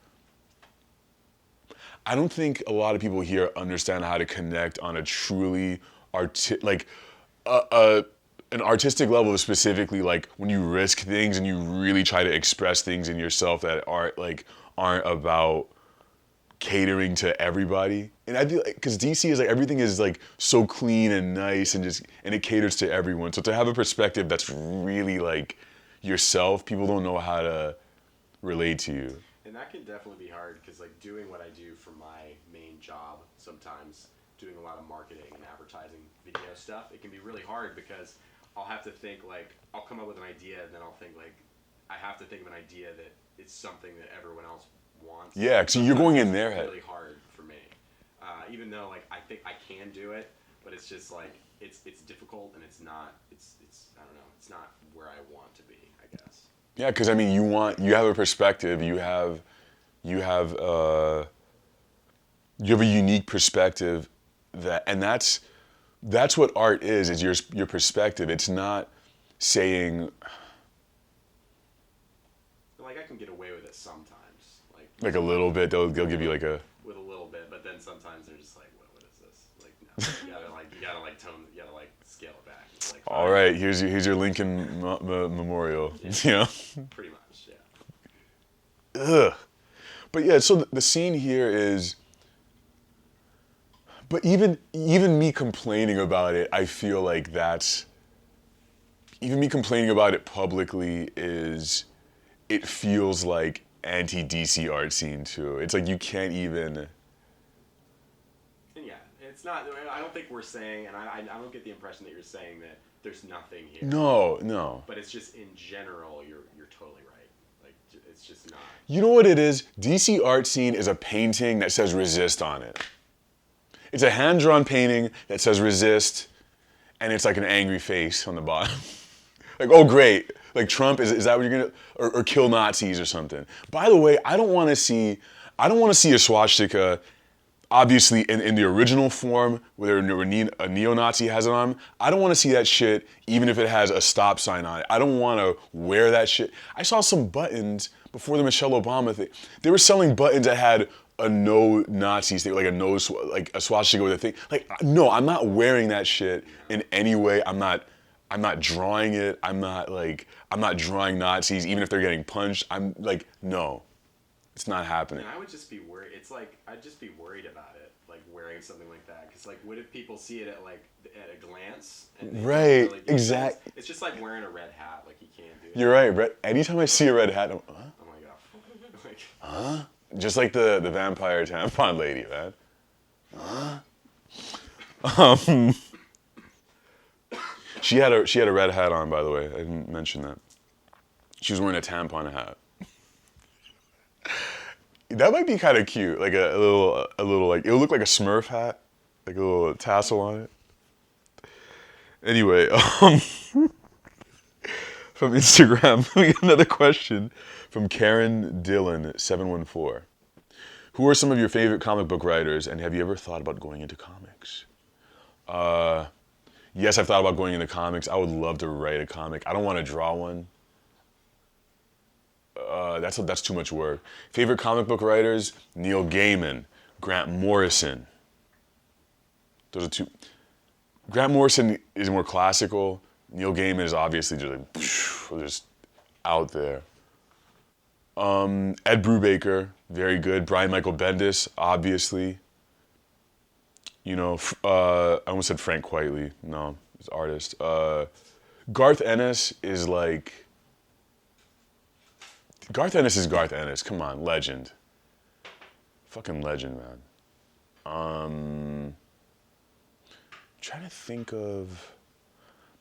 I don't think a lot of people here understand how to connect on a truly an artistic level, specifically like when you risk things and you really try to express things in yourself that aren't about catering to everybody. And I feel like because DC is like everything is like so clean and nice and it caters to everyone. So to have a perspective that's really like yourself, people don't know how to relate to you. And that can definitely be hard because like doing what I do for my main job, sometimes doing a lot of marketing and advertising video stuff, it can be really hard because I'll have to think like I'll come up with an idea and then I'll think like I have to think of an idea that it's something that everyone else wants. Yeah, so you're going in their head. It's really hard for me, even though like I think I can do it, but it's just like it's difficult and it's I don't know, it's not where I want to be, I guess. Yeah, because I mean, you have a perspective, you have a unique perspective that's what art is your perspective. It's not saying like I can get away with it sometimes, like a little bit. They'll give you like a with a little bit, but then sometimes they're just like, what is this? Like no, you gotta scale it back. It's like, all right, here's your Lincoln Memorial. Yeah. You know, pretty much, yeah. ugh. But yeah, so the scene here is. But even me complaining about it, I feel like even me complaining about it publicly it feels like anti-DC art scene too. It's like you can't even. And yeah, it's not. I don't think we're saying, and I don't get the impression that you're saying that there's nothing here. No. But it's just in general, you're totally right. Like it's just not. You know what it is? DC art scene is a painting that says resist on it. It's a hand-drawn painting that says resist, and it's like an angry face on the bottom. Like, oh great, like Trump, is that what you're gonna, or kill Nazis or something. By the way, I don't wanna see a swastika, obviously in the original form, where a neo-Nazi has it on. I don't wanna see that shit, even if it has a stop sign on it. I don't wanna wear that shit. I saw some buttons before the Michelle Obama thing. They were selling buttons that had a no Nazis thing, like a swastika with a thing. Like, no, I'm not wearing that shit in any way. I'm not drawing it. I'm not drawing Nazis, even if they're getting punched. I'm like, no, it's not happening. And I would just be worried. It's like I'd just be worried about it, like wearing something like that, because like, what if people see it at a glance? And they Right, really do exact. things? It's just like wearing a red hat. Like you can't do. You're right, Brett. Anytime I see a red hat, I'm, huh? Oh my god. Like, Huh? Just like the vampire tampon lady, man. Huh? She had a red hat on, by the way. I didn't mention that. She was wearing a tampon hat. That might be kind of cute, like a little like, it would look like a Smurf hat, like a little tassel on it. Anyway, from Instagram, we got another question from Karen Dillon 714. Who are some of your favorite comic book writers, and have you ever thought about going into comics? Yes, I've thought about going into comics. I would love to write a comic. I don't want to draw one. That's too much work. Favorite comic book writers: Neil Gaiman, Grant Morrison. Those are two. Grant Morrison is more classical. Neil Gaiman is obviously just out there. Ed Brubaker, very good. Brian Michael Bendis, obviously. You know, I almost said Frank Quitely. No, he's an artist. Garth Ennis is like... Garth Ennis is Garth Ennis. Come on, legend. Fucking legend, man. Trying to think of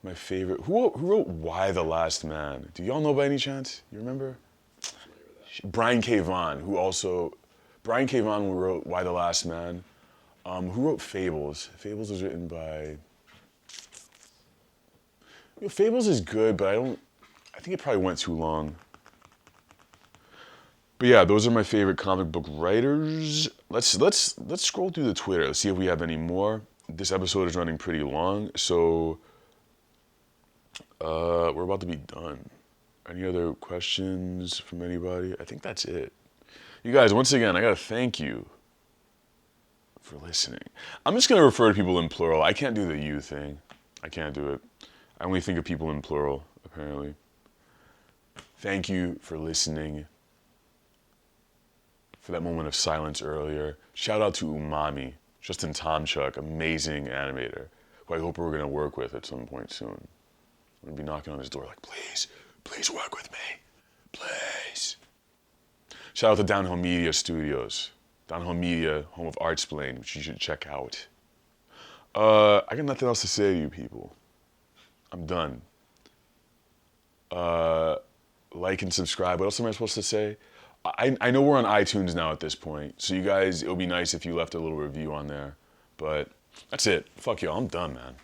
my favorite. Who wrote Why the Last Man? Do y'all know by any chance? You remember? Brian K. Vaughan, Brian K. Vaughan wrote Why the Last Man. Who wrote Fables? Fables was written by... You know, Fables is good, but I think it probably went too long. But yeah, those are my favorite comic book writers. Let's scroll through the Twitter. Let's see if we have any more. This episode is running pretty long, so we're about to be done. Any other questions from anybody? I think that's it. You guys, once again, I gotta thank you for listening. I'm just gonna refer to people in plural. I can't do the you thing. I can't do it. I only think of people in plural, apparently. Thank you for listening. For that moment of silence earlier. Shout out to Umami, Justin Tomchuk, amazing animator, who I hope we're gonna work with at some point soon. I'm gonna be knocking on his door like, please work with me, please. Shout out to Downhill Media Studios. Downhill Media, home of Artsplain, which you should check out. I got nothing else to say to you people. I'm done. Like and subscribe. What else am I supposed to say? I know we're on iTunes now at this point, so you guys, it would be nice if you left a little review on there. But that's it. Fuck y'all, I'm done, man.